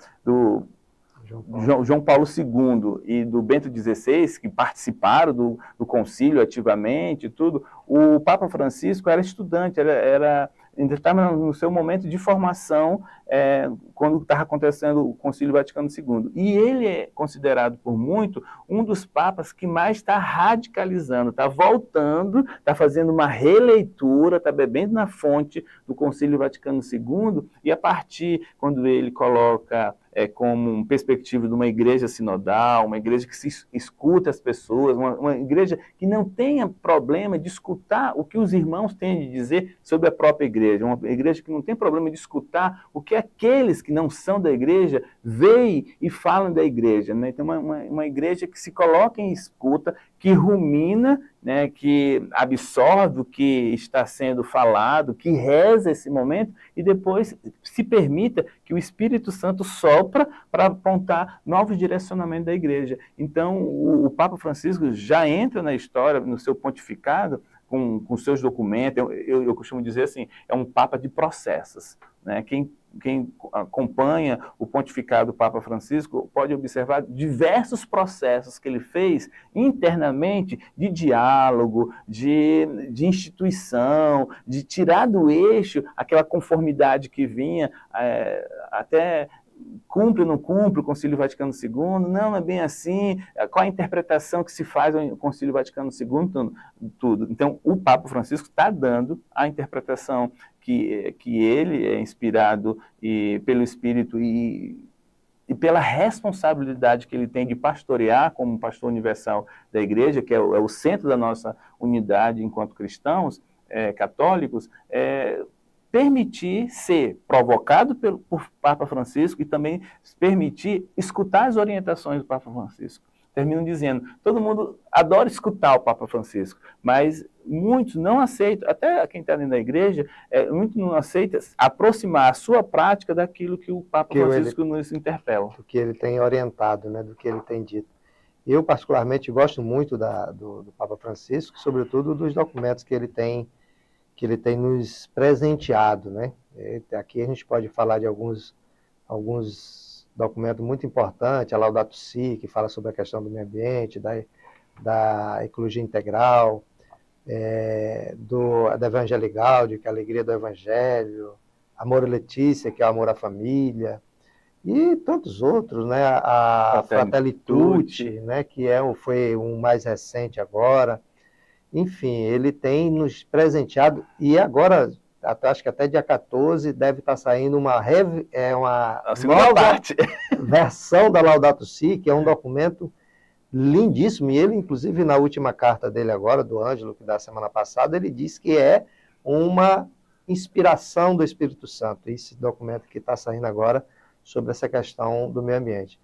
João Paulo II e do Bento XVI, que participaram do concílio ativamente, tudo. O Papa Francisco era estudante, ainda estava no seu momento de formação quando estava acontecendo o Concílio Vaticano II. E ele é considerado por muito um dos papas que mais está radicalizando, está voltando, está fazendo uma releitura, está bebendo na fonte do Concílio Vaticano II, e a partir, quando ele coloca como uma perspectiva de uma igreja sinodal, uma igreja que se escuta as pessoas, uma igreja que não tenha problema de escutar o que os irmãos têm de dizer sobre a própria igreja, uma igreja que não tem problema de escutar o que aqueles que não são da igreja veem e falam da igreja, né? Então, uma igreja que se coloca em escuta, que rumina, né, que absorve o que está sendo falado, que reza esse momento e depois se permita que o Espírito Santo sopra para apontar novos direcionamentos da igreja. Então, o Papa Francisco já entra na história, no seu pontificado, com seus documentos. Eu costumo dizer assim, é um Papa de processos, né? Quem acompanha o pontificado do Papa Francisco pode observar diversos processos que ele fez internamente de diálogo, de instituição, de tirar do eixo aquela conformidade que vinha até... Cumpre ou não cumpre o Concílio Vaticano II? Não é bem assim. Qual a interpretação que se faz ao Concílio Vaticano II? Tudo. Então, o Papa Francisco está dando a interpretação que ele é inspirado pelo Espírito e pela responsabilidade que ele tem de pastorear como pastor universal da Igreja, que é o centro da nossa unidade enquanto cristãos católicos, permitir ser provocado por Papa Francisco e também permitir escutar as orientações do Papa Francisco. Termino dizendo, todo mundo adora escutar o Papa Francisco, mas muitos não aceitam, até quem está dentro da igreja, muitos não aceitam aproximar a sua prática daquilo que o Papa Francisco nos interpela. Do que ele tem orientado, né, do que ele tem dito. Eu, particularmente, gosto muito do Papa Francisco, sobretudo dos documentos que ele tem nos presenteado, né? Aqui a gente pode falar de alguns documentos muito importantes, a Laudato Si, que fala sobre a questão do meio ambiente, da ecologia integral, da Evangelii Gaudi, que é a alegria do Evangelho, Amor Letícia, que é o amor à família, e tantos outros, né? A Fratelli Tutti, né? Que foi um mais recente agora. Enfim, ele tem nos presenteado, e agora, acho que até dia 14, deve estar saindo uma nova versão da Laudato Si, que é um documento lindíssimo, e ele, inclusive, na última carta dele agora, do Ângelo, que da semana passada, ele disse que é uma inspiração do Espírito Santo. Esse documento que está saindo agora sobre essa questão do meio ambiente.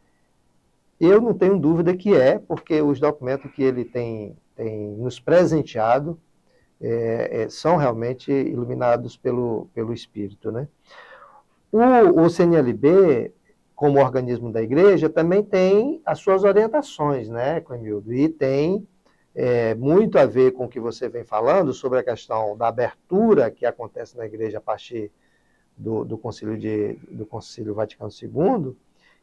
Eu não tenho dúvida que é, porque os documentos que ele tem nos presenteado são realmente iluminados pelo Espírito, né? O CNLB, como organismo da igreja, também tem as suas orientações, né, Clemildo? E tem muito a ver com o que você vem falando sobre a questão da abertura que acontece na igreja a partir do Concílio Vaticano II,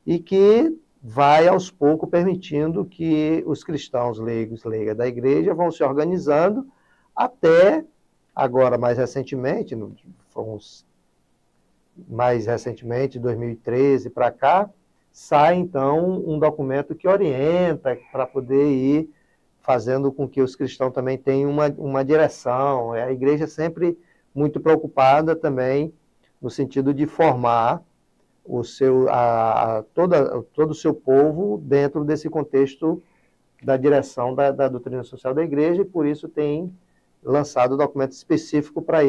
e que vai, aos poucos, permitindo que os cristãos leigos, leigas da igreja vão se organizando até, agora, mais recentemente, de 2013 para cá, sai, então, um documento que orienta para poder ir fazendo com que os cristãos também tenham uma direção. A igreja sempre muito preocupada também no sentido de formar todo o seu povo dentro desse contexto da direção da doutrina social da igreja, e por isso tem lançado documento específico para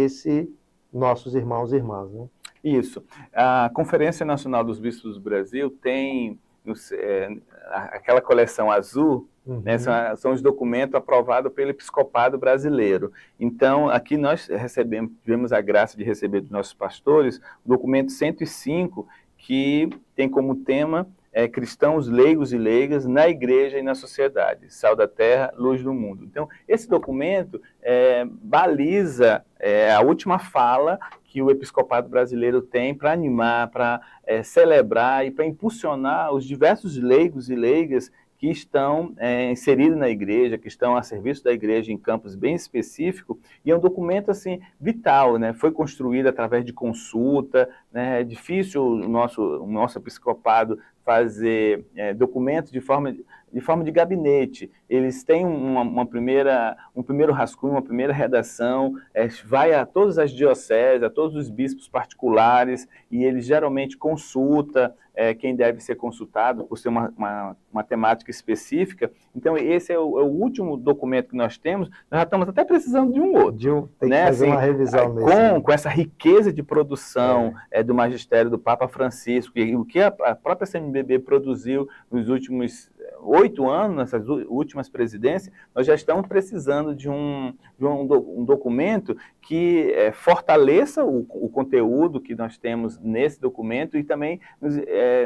nossos irmãos e irmãs, né? Isso. A Conferência Nacional dos Bispos do Brasil tem aquela coleção azul, né, são os documentos aprovados pelo Episcopado Brasileiro. Então, aqui nós tivemos a graça de receber dos nossos pastores o documento 105, que tem como tema cristãos leigos e leigas na igreja e na sociedade, sal da terra, luz do mundo. Então, esse documento baliza a última fala que o Episcopado Brasileiro tem para animar, para celebrar e para impulsionar os diversos leigos e leigas que estão inseridos na igreja, que estão a serviço da igreja em campos bem específicos, e é um documento assim vital, né? Foi construído através de consulta, né? É difícil o nosso episcopado fazer documentos de forma de gabinete. Eles têm um primeiro rascunho, uma primeira redação, vai a todas as dioceses, a todos os bispos particulares, e eles geralmente consulta quem deve ser consultado, por ser uma temática específica. Então, esse é o último documento que nós temos. Nós já estamos até precisando de um outro. Tem que fazer uma revisão mesmo. Com essa riqueza de produção do magistério do Papa Francisco, e o que a própria CNBB produziu nos últimos 8 anos, nessas últimas presidências, nós já estamos precisando de um documento que fortaleça o conteúdo que nós temos nesse documento e também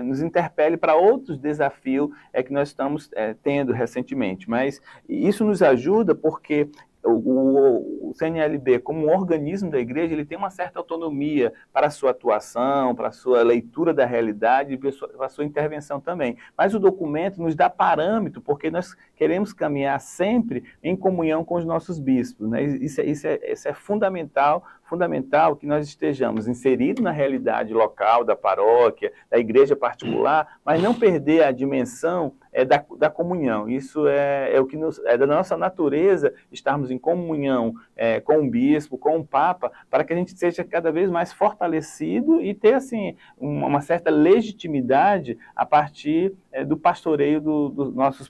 nos interpele para outros desafios que nós estamos tendo recentemente. Mas isso nos ajuda porque o CNLB, como um organismo da igreja, ele tem uma certa autonomia para a sua atuação, para a sua leitura da realidade e para a sua intervenção também. Mas o documento nos dá parâmetro, porque nós queremos caminhar sempre em comunhão com os nossos bispos, né? Isso é fundamental que nós estejamos inseridos na realidade local, da paróquia, da igreja particular, mas não perder a dimensão da comunhão. Isso é o que é da nossa natureza, estarmos em comunhão com o bispo, com o Papa, para que a gente seja cada vez mais fortalecido e ter assim, uma certa legitimidade a partir do pastoreio dos nossos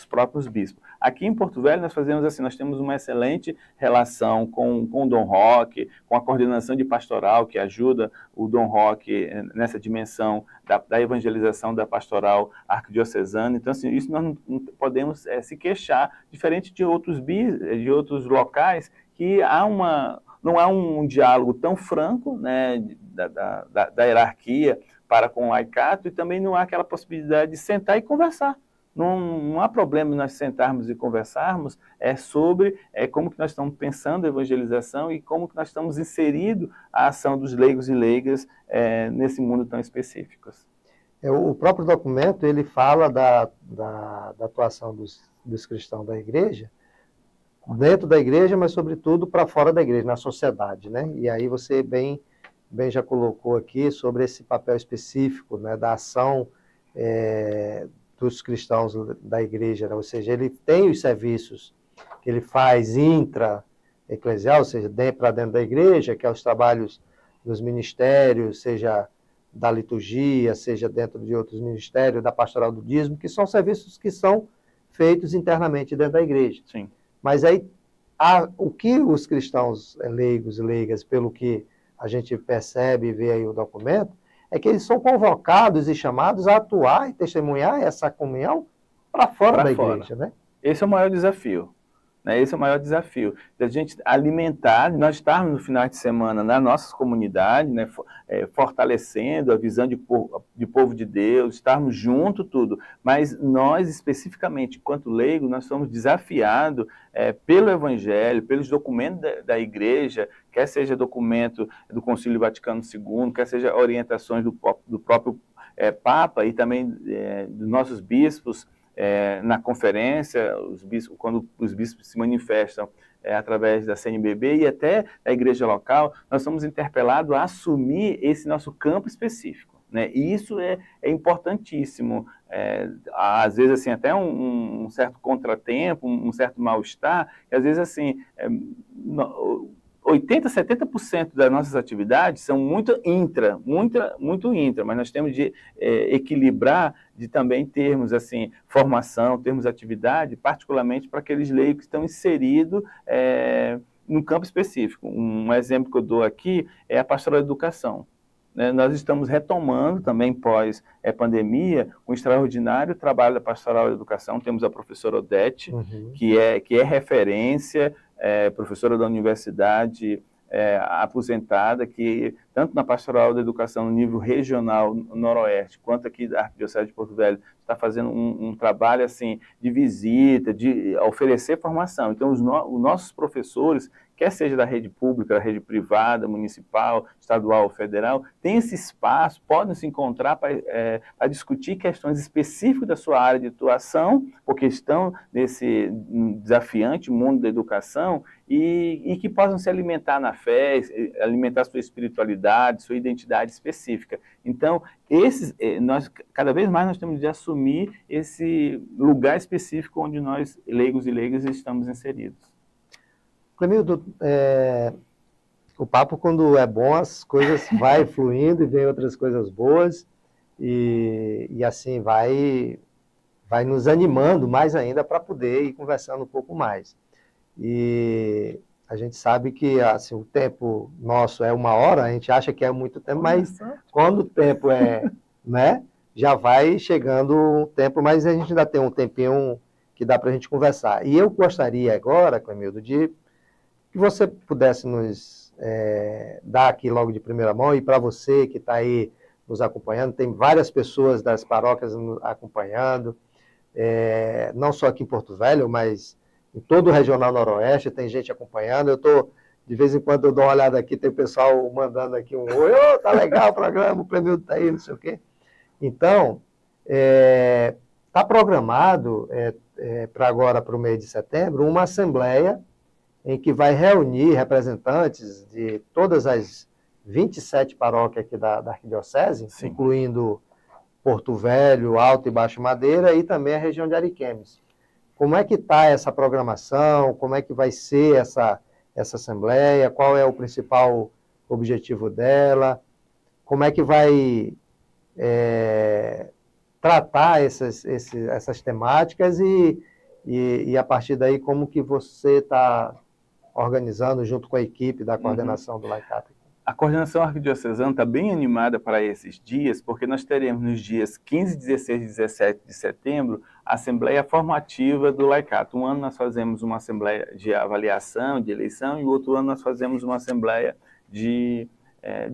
próprios bispos. Aqui em Porto Velho nós fazemos assim, nós temos uma excelente relação com o Dom Roque, com a coordenação de pastoral que ajuda o Dom Roque nessa dimensão da evangelização da pastoral arquidiocesana. Então, assim, isso nós não podemos se queixar, diferente de outros locais que não há um diálogo tão franco, né, da hierarquia para com o laicato, e também não há aquela possibilidade de sentar e conversar. Não há problema nós sentarmos e conversarmos sobre como que nós estamos pensando a evangelização e como que nós estamos inseridos a ação dos leigos e leigas nesse mundo tão específico. O próprio documento, ele fala da atuação dos cristãos da igreja, dentro da igreja, mas sobretudo para fora da igreja, na sociedade, né? E aí você bem já colocou aqui sobre esse papel específico, né, da ação dos cristãos da igreja, né? Ou seja, ele tem os serviços que ele faz intra-eclesial, ou seja, para dentro da igreja, que é os trabalhos dos ministérios, seja da liturgia, seja dentro de outros ministérios, da pastoral do dízimo, que são serviços que são feitos internamente dentro da igreja. Sim. Mas aí, o que os cristãos leigos e leigas, pelo que a gente percebe e vê aí o documento, é que eles são convocados e chamados a atuar e testemunhar essa comunhão para fora da igreja, né? Esse é o maior desafio. Esse é o maior desafio, da gente alimentar, nós estarmos no final de semana nas nossas comunidades, né, fortalecendo a visão de povo de Deus, estarmos juntos, tudo, mas nós especificamente, enquanto leigos, nós somos desafiados pelo Evangelho, pelos documentos da igreja, quer seja documento do Concílio Vaticano II, quer seja orientações do próprio Papa e também dos nossos bispos, na conferência, quando os bispos se manifestam através da CNBB e até da igreja local, nós somos interpelados a assumir esse nosso campo específico, né? E isso é importantíssimo. Às vezes, assim, até um certo contratempo, um certo mal-estar, e às vezes, assim, 80%, 70% das nossas atividades são muito intra, mas nós temos de equilibrar, de também termos assim, formação, termos atividade, particularmente para aqueles leigos que estão inseridos num campo específico. Um exemplo que eu dou aqui é a pastoral da educação. Nós estamos retomando também pós-pandemia um extraordinário trabalho da pastoral da educação. Temos a professora Odete, que é referência, professora da universidade, aposentada, que tanto na pastoral da educação no nível regional noroeste, quanto aqui da Arquidiocese de Porto Velho, está fazendo um trabalho assim, de visita, de oferecer formação. Então, os nossos professores, quer seja da rede pública, da rede privada, municipal, estadual ou federal, têm esse espaço, podem se encontrar para discutir questões específicas da sua área de atuação, porque estão nesse desafiante mundo da educação, e que possam se alimentar na fé, alimentar sua espiritualidade, sua identidade específica. Então, cada vez mais nós temos de assumir esse lugar específico onde nós, leigos e leigas, estamos inseridos. Clemildo, o papo, quando é bom, as coisas vai fluindo e vem outras coisas boas, e assim vai nos animando mais ainda para poder ir conversando um pouco mais. E a gente sabe que assim, o tempo nosso é 1 hora, a gente acha que é muito tempo, mas quando o tempo né, já vai chegando um tempo, mas a gente ainda tem um tempinho que dá para a gente conversar. E eu gostaria agora, Clemildo, de que você pudesse nos dar aqui logo de primeira mão, e para você que está aí nos acompanhando, tem várias pessoas das paróquias nos acompanhando, não só aqui em Porto Velho, mas em todo o Regional Noroeste, tem gente acompanhando. De vez em quando eu dou uma olhada aqui, tem o pessoal mandando aqui um oi, tá legal o programa, o Clemildo tá aí, não sei o quê. Então, está programado para agora, para o mês de setembro, uma assembleia em que vai reunir representantes de todas as 27 paróquias aqui da Arquidiocese, sim, incluindo Porto Velho, Alto e Baixo Madeira, e também a região de Ariquemes. Como é que está essa programação? Como é que vai ser essa assembleia? Qual é o principal objetivo dela? Como é que vai tratar essas temáticas e a partir daí como que você está organizando junto com a equipe da coordenação do Laicato? A coordenação arquidiocesana está bem animada para esses dias, porque nós teremos nos dias 15, 16 e 17 de setembro a Assembleia Formativa do Laicato. Um ano nós fazemos uma Assembleia de avaliação, de eleição, e o outro ano nós fazemos uma Assembleia de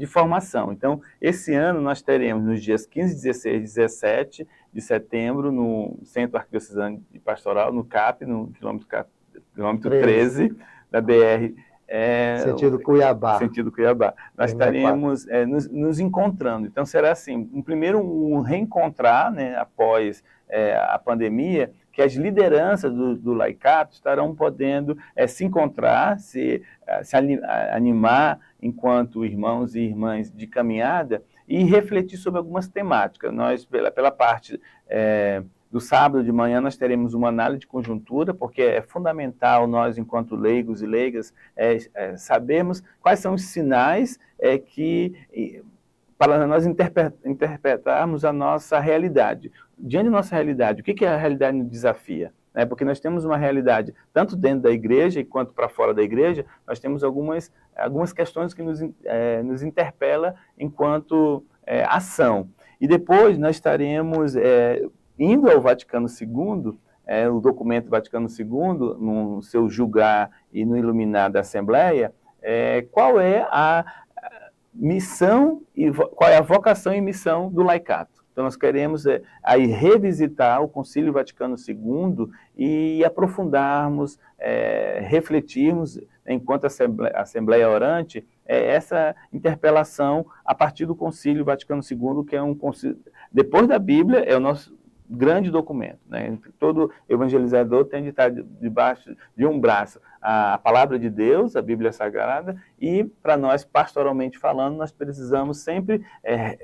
formação. Então, esse ano nós teremos nos dias 15, 16 e 17 de setembro, no Centro Arquidiocesano de Pastoral, no CAP, no quilômetro 13 da BR. Sentido Cuiabá. Sentido Cuiabá. Nós estaremos nos encontrando. Então, será assim, primeiro um reencontrar, né, após a pandemia, que as lideranças do Laicato estarão podendo se encontrar, se animar enquanto irmãos e irmãs de caminhada e refletir sobre algumas temáticas. Nós, pela parte do sábado de manhã, nós teremos uma análise de conjuntura, porque é fundamental nós, enquanto leigos e leigas, sabermos quais são os sinais para nós interpretarmos a nossa realidade. Diante da nossa realidade, o que a realidade nos desafia? Porque nós temos uma realidade, tanto dentro da igreja quanto para fora da igreja, nós temos algumas questões que nos interpelam enquanto ação. E depois nós estaremos indo ao Vaticano II, o documento Vaticano II, no seu julgar e no iluminar da Assembleia, qual é a missão e qual é a vocação e missão do laicato. Então nós queremos aí revisitar o Concílio Vaticano II e aprofundarmos, refletirmos, enquanto Assembleia Orante, essa interpelação a partir do Concílio Vaticano II, que é um concílio, depois da Bíblia, é o nosso grande documento, né? Todo evangelizador tem de estar debaixo de um braço a palavra de Deus, a Bíblia Sagrada, e para nós, pastoralmente falando, nós precisamos sempre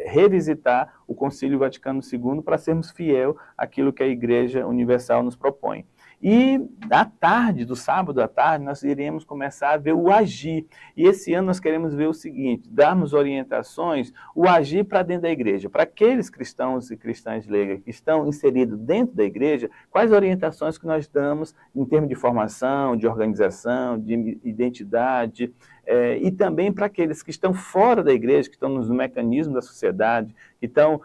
revisitar o Concílio Vaticano II para sermos fiel àquilo que a Igreja Universal nos propõe. E à tarde, do sábado à tarde, nós iremos começar a ver o agir. E esse ano nós queremos ver o seguinte, darmos orientações, o agir para dentro da igreja. Para aqueles cristãos e cristãs leigas que estão inseridos dentro da igreja, quais orientações que nós damos em termos de formação, de organização, de identidade, e também para aqueles que estão fora da igreja, que estão nos mecanismos da sociedade, que estão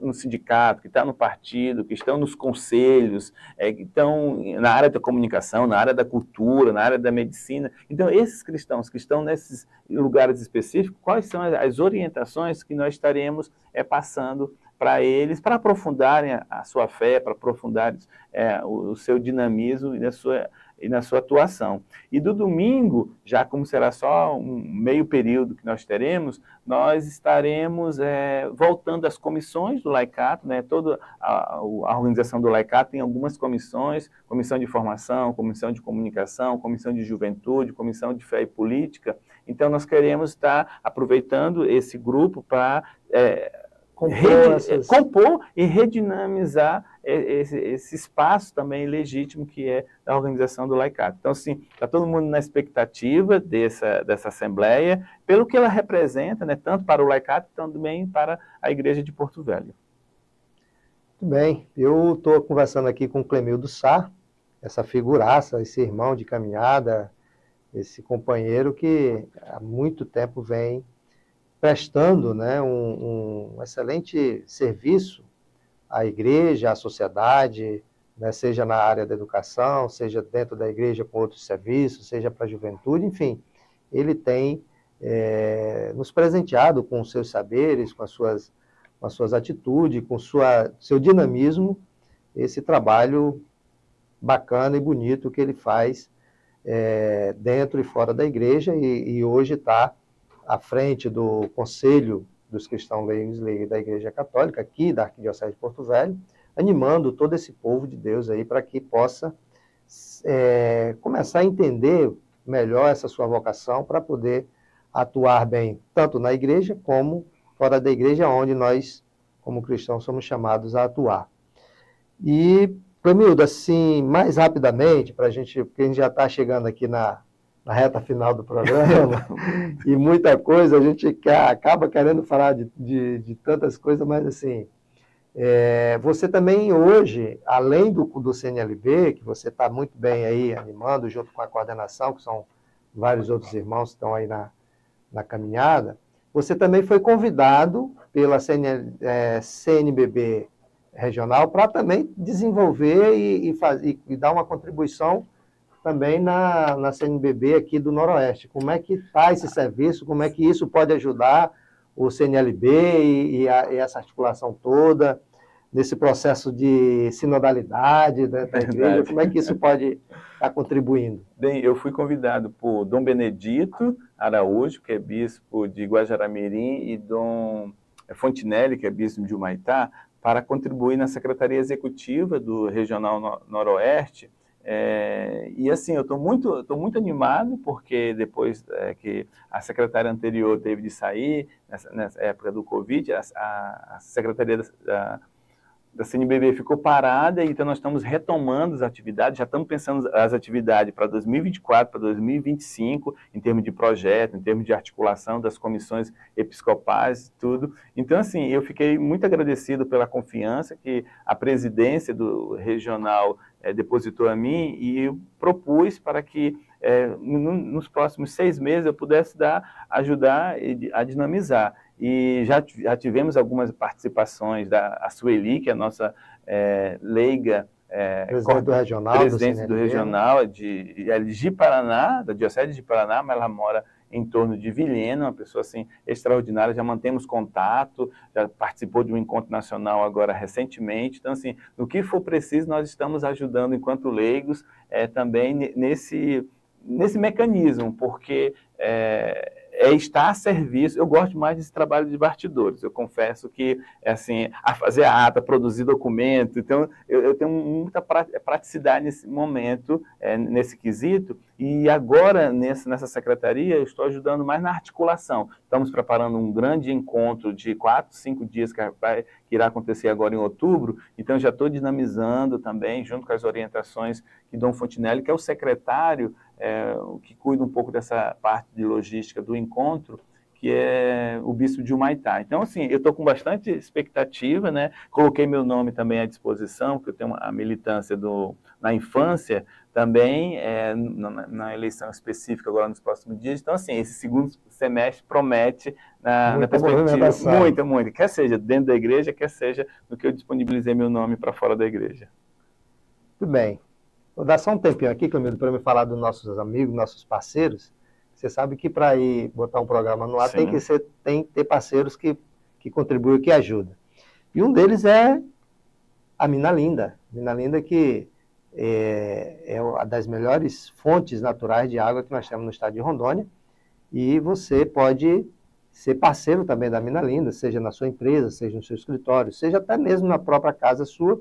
no sindicato, que estão no partido, que estão nos conselhos, que estão na área da comunicação, na área da cultura, na área da medicina. Então, esses cristãos que estão nesses lugares específicos, quais são as orientações que nós estaremos passando para eles, para aprofundarem a sua fé, para aprofundarem o seu dinamismo e na sua atuação. E do domingo, já como será só um meio período que nós teremos, nós estaremos voltando às comissões do laicato, né? Toda a organização do laicato tem algumas comissões, comissão de formação, comissão de comunicação, comissão de juventude, comissão de fé e política. Então nós queremos estar aproveitando esse grupo para compor e redinamizar esse espaço também legítimo que é da organização do laicato. Então, assim, está todo mundo na expectativa dessa Assembleia, pelo que ela representa, né, tanto para o laicato, também para a Igreja de Porto Velho. Muito bem, eu estou conversando aqui com o Clemildo Sá, essa figuraça, esse irmão de caminhada, esse companheiro que há muito tempo vem prestando, né, um excelente serviço à igreja, à sociedade, né, seja na área da educação, seja dentro da igreja com outros serviços, seja para a juventude, enfim, ele tem nos presenteado com os seus saberes, com as suas atitudes, com seu dinamismo, esse trabalho bacana e bonito que ele faz dentro e fora da igreja, e hoje está à frente do Conselho dos Cristãos Leigos da Igreja Católica, aqui da Arquidiocese de Porto Velho, animando todo esse povo de Deus aí para que possa começar a entender melhor essa sua vocação para poder atuar bem, tanto na igreja como fora da igreja, onde nós, como cristãos, somos chamados a atuar. E, Clemildo, assim, mais rapidamente, porque a gente já está chegando aqui na reta final do programa, e muita coisa, a gente acaba querendo falar de tantas coisas, mas assim, você também hoje, além do CNLB, que você está muito bem aí animando, junto com a coordenação, que são vários outros irmãos que estão aí na caminhada, você também foi convidado pela CNBB regional para também desenvolver e dar uma contribuição também na CNBB aqui do Noroeste. Como é que está esse serviço? Como é que isso pode ajudar o CNLB e essa articulação toda, nesse processo de sinodalidade da igreja? Como é que isso pode estar contribuindo? Bem, eu fui convidado por Dom Benedito Araújo, que é bispo de Guajará-Mirim, e Dom Fontinelli, que é bispo de Humaitá, para contribuir na Secretaria Executiva do Regional Noroeste. E assim, eu estou muito animado, porque depois que a secretária anterior teve de sair, nessa época do Covid, a secretaria da CNBB ficou parada, então nós estamos retomando as atividades, já estamos pensando as atividades para 2024, para 2025, em termos de projeto, em termos de articulação das comissões episcopais, tudo. Então, assim, eu fiquei muito agradecido pela confiança que a presidência do regional depositou a mim, e eu propus para que nos próximos 6 meses eu pudesse ajudar a dinamizar. e já tivemos algumas participações da Sueli, que é a nossa leiga, presidente do regional, presidente do regional de Paraná, da Diocese de Paraná, mas ela mora em torno de Vilhena, uma pessoa assim extraordinária, já mantemos contato, já participou de um encontro nacional agora recentemente, então assim, no que for preciso nós estamos ajudando enquanto leigos também nesse mecanismo, porque estar a serviço. Eu gosto mais desse trabalho de bastidores. Eu confesso que, assim, a fazer a ata, produzir documento, então eu tenho muita praticidade nesse momento, nesse quesito, e agora, nessa secretaria, eu estou ajudando mais na articulação. Estamos preparando um grande encontro de 4, 5 dias que irá acontecer agora em outubro, então já estou dinamizando também, junto com as orientações que Dom Fontinelli, que é o secretário, que cuida um pouco dessa parte de logística do encontro, que é o bispo de Humaitá. Então, assim, eu estou com bastante expectativa, né? Coloquei meu nome também à disposição, porque eu tenho a militância na infância, também na eleição específica agora nos próximos dias. Então, assim, esse segundo semestre promete na perspectiva muito, quer seja dentro da igreja, quer seja no que eu disponibilizei meu nome para fora da igreja. Tudo bem. Vou dar só um tempinho aqui, Clamildo, para me falar dos nossos amigos, nossos parceiros. Você sabe que para ir botar um programa no ar tem que ter parceiros que contribuem, que ajudam. E um deles é a Mina Linda. Mina Linda que é uma das melhores fontes naturais de água que nós temos no estado de Rondônia. E você pode ser parceiro também da Mina Linda, seja na sua empresa, seja no seu escritório, seja até mesmo na própria casa sua.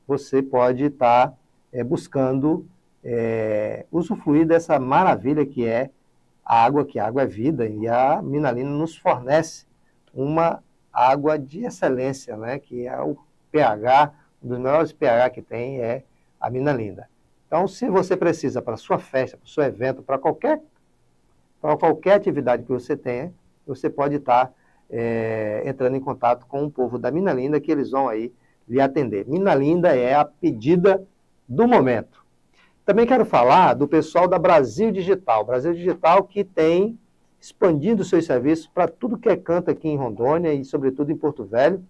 Você pode estar buscando usufruir dessa maravilha que é a água, que a água é vida, e a Mina Linda nos fornece uma água de excelência, né, que é o pH, um dos melhores pH que tem é a Mina Linda. Então, se você precisa para a sua festa, para o seu evento, para qualquer atividade que você tenha, você pode estar entrando em contato com o povo da Mina Linda, que eles vão aí lhe atender. Mina Linda é a pedida do momento. Também quero falar do pessoal da Brasil Digital. Brasil Digital que tem expandido seus serviços para tudo que é canto aqui em Rondônia e, sobretudo, em Porto Velho.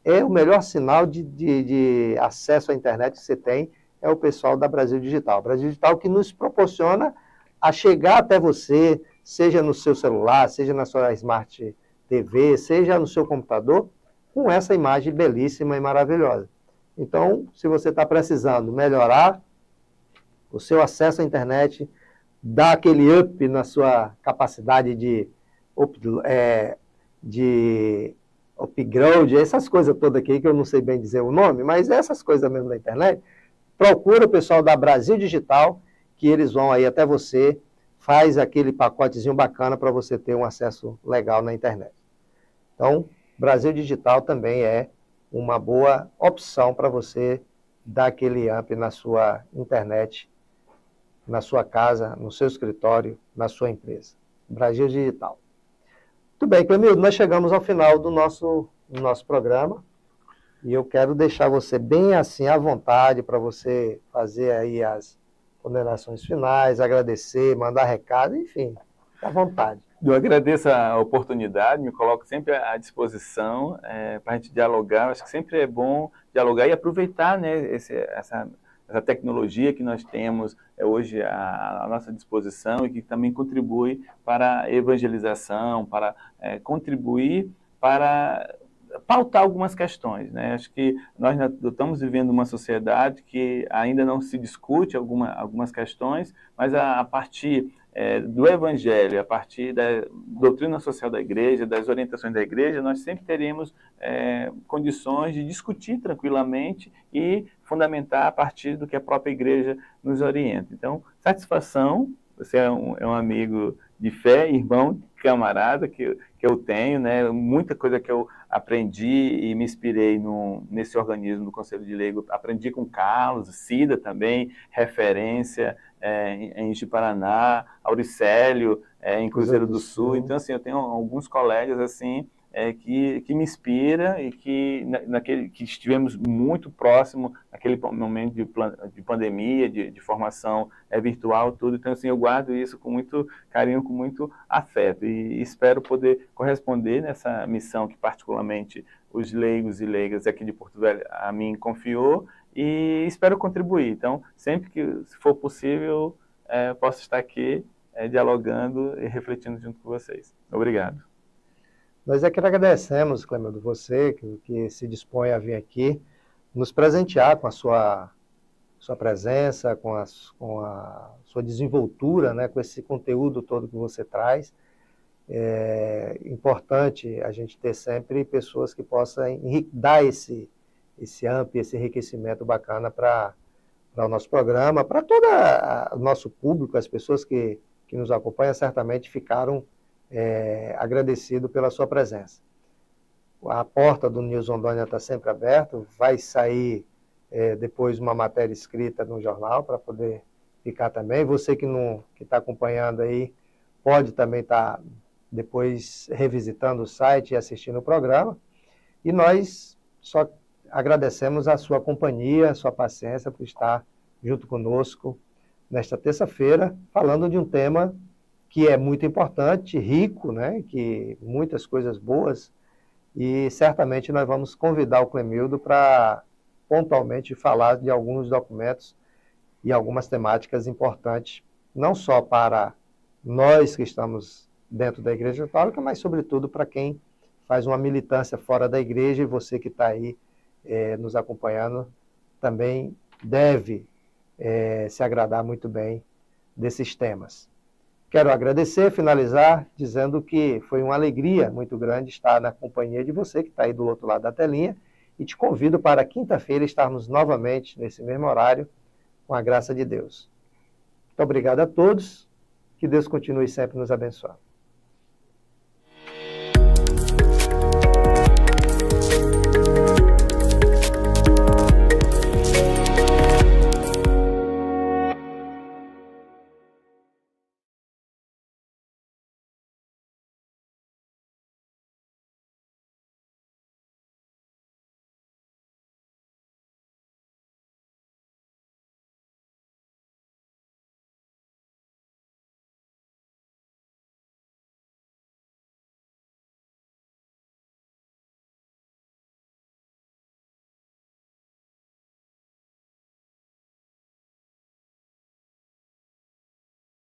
É o melhor sinal de acesso à internet que você tem, é o pessoal da Brasil Digital. Brasil Digital que nos proporciona a chegar até você, seja no seu celular, seja na sua Smart TV, seja no seu computador, com essa imagem belíssima e maravilhosa. Então, se você está precisando melhorar o seu acesso à internet, dar aquele up na sua capacidade de upgrade, essas coisas todas aqui, que eu não sei bem dizer o nome, mas essas coisas mesmo da internet, procura o pessoal da Brasil Digital, que eles vão aí até você, faz aquele pacotezinho bacana para você ter um acesso legal na internet. Então, Brasil Digital também é uma boa opção para você dar aquele up na sua internet, na sua casa, no seu escritório, na sua empresa. Brasil Digital. Muito bem, Clemildo, nós chegamos ao final do nosso programa e eu quero deixar você bem assim à vontade para você fazer aí as ponderações finais, agradecer, mandar recado, enfim, fica à vontade. Eu agradeço a oportunidade, me coloco sempre à disposição para a gente dialogar. Acho que sempre é bom dialogar e aproveitar, né, essa tecnologia que nós temos hoje à nossa disposição e que também contribui para a evangelização, para contribuir para pautar algumas questões, né? Acho que nós estamos vivendo uma sociedade que ainda não se discute algumas questões, mas a partir do Evangelho, a partir da doutrina social da igreja, das orientações da igreja, nós sempre teremos condições de discutir tranquilamente e fundamentar a partir do que a própria igreja nos orienta. Então, satisfação, você é um amigo de fé, irmão, camarada que eu tenho, né? Muita coisa que eu aprendi e me inspirei nesse organismo do Conselho de Leigo. Aprendi com Carlos, Cida também, referência em Ji-Paraná, Auricélio, em Cruzeiro do Sul. Então, assim, eu tenho alguns colegas, assim, que me inspira e que, que estivemos muito próximo naquele momento de pandemia, de formação virtual, tudo. Então, assim, eu guardo isso com muito carinho, com muito afeto e espero poder corresponder nessa missão que particularmente os leigos e leigas aqui de Porto Velho a mim confiou e espero contribuir. Então, sempre que se for possível, posso estar aqui dialogando e refletindo junto com vocês. Obrigado. Nós é que agradecemos, Clemeldo, você que se dispõe a vir aqui nos presentear com a sua presença, com a sua desenvoltura, né, com esse conteúdo todo que você traz. É importante a gente ter sempre pessoas que possam dar esse amp, esse enriquecimento bacana para o nosso programa, para todo o nosso público, as pessoas que nos acompanham certamente ficaram agradecido pela sua presença. A porta do News Rondônia está sempre aberta, vai sair depois uma matéria escrita no jornal para poder ficar também. Você que está acompanhando aí, pode também estar depois revisitando o site e assistindo o programa. E nós só agradecemos a sua companhia, a sua paciência por estar junto conosco nesta terça-feira, falando de um tema que é muito importante, rico, né? Que muitas coisas boas, e certamente nós vamos convidar o Clemildo para pontualmente falar de alguns documentos e algumas temáticas importantes, não só para nós que estamos dentro da Igreja Católica, mas sobretudo para quem faz uma militância fora da igreja, e você que está aí nos acompanhando também deve se agradar muito bem desses temas. Quero agradecer, finalizar, dizendo que foi uma alegria muito grande estar na companhia de você que está aí do outro lado da telinha, e te convido para quinta-feira estarmos novamente nesse mesmo horário, com a graça de Deus. Muito obrigado a todos, que Deus continue sempre nos abençoando.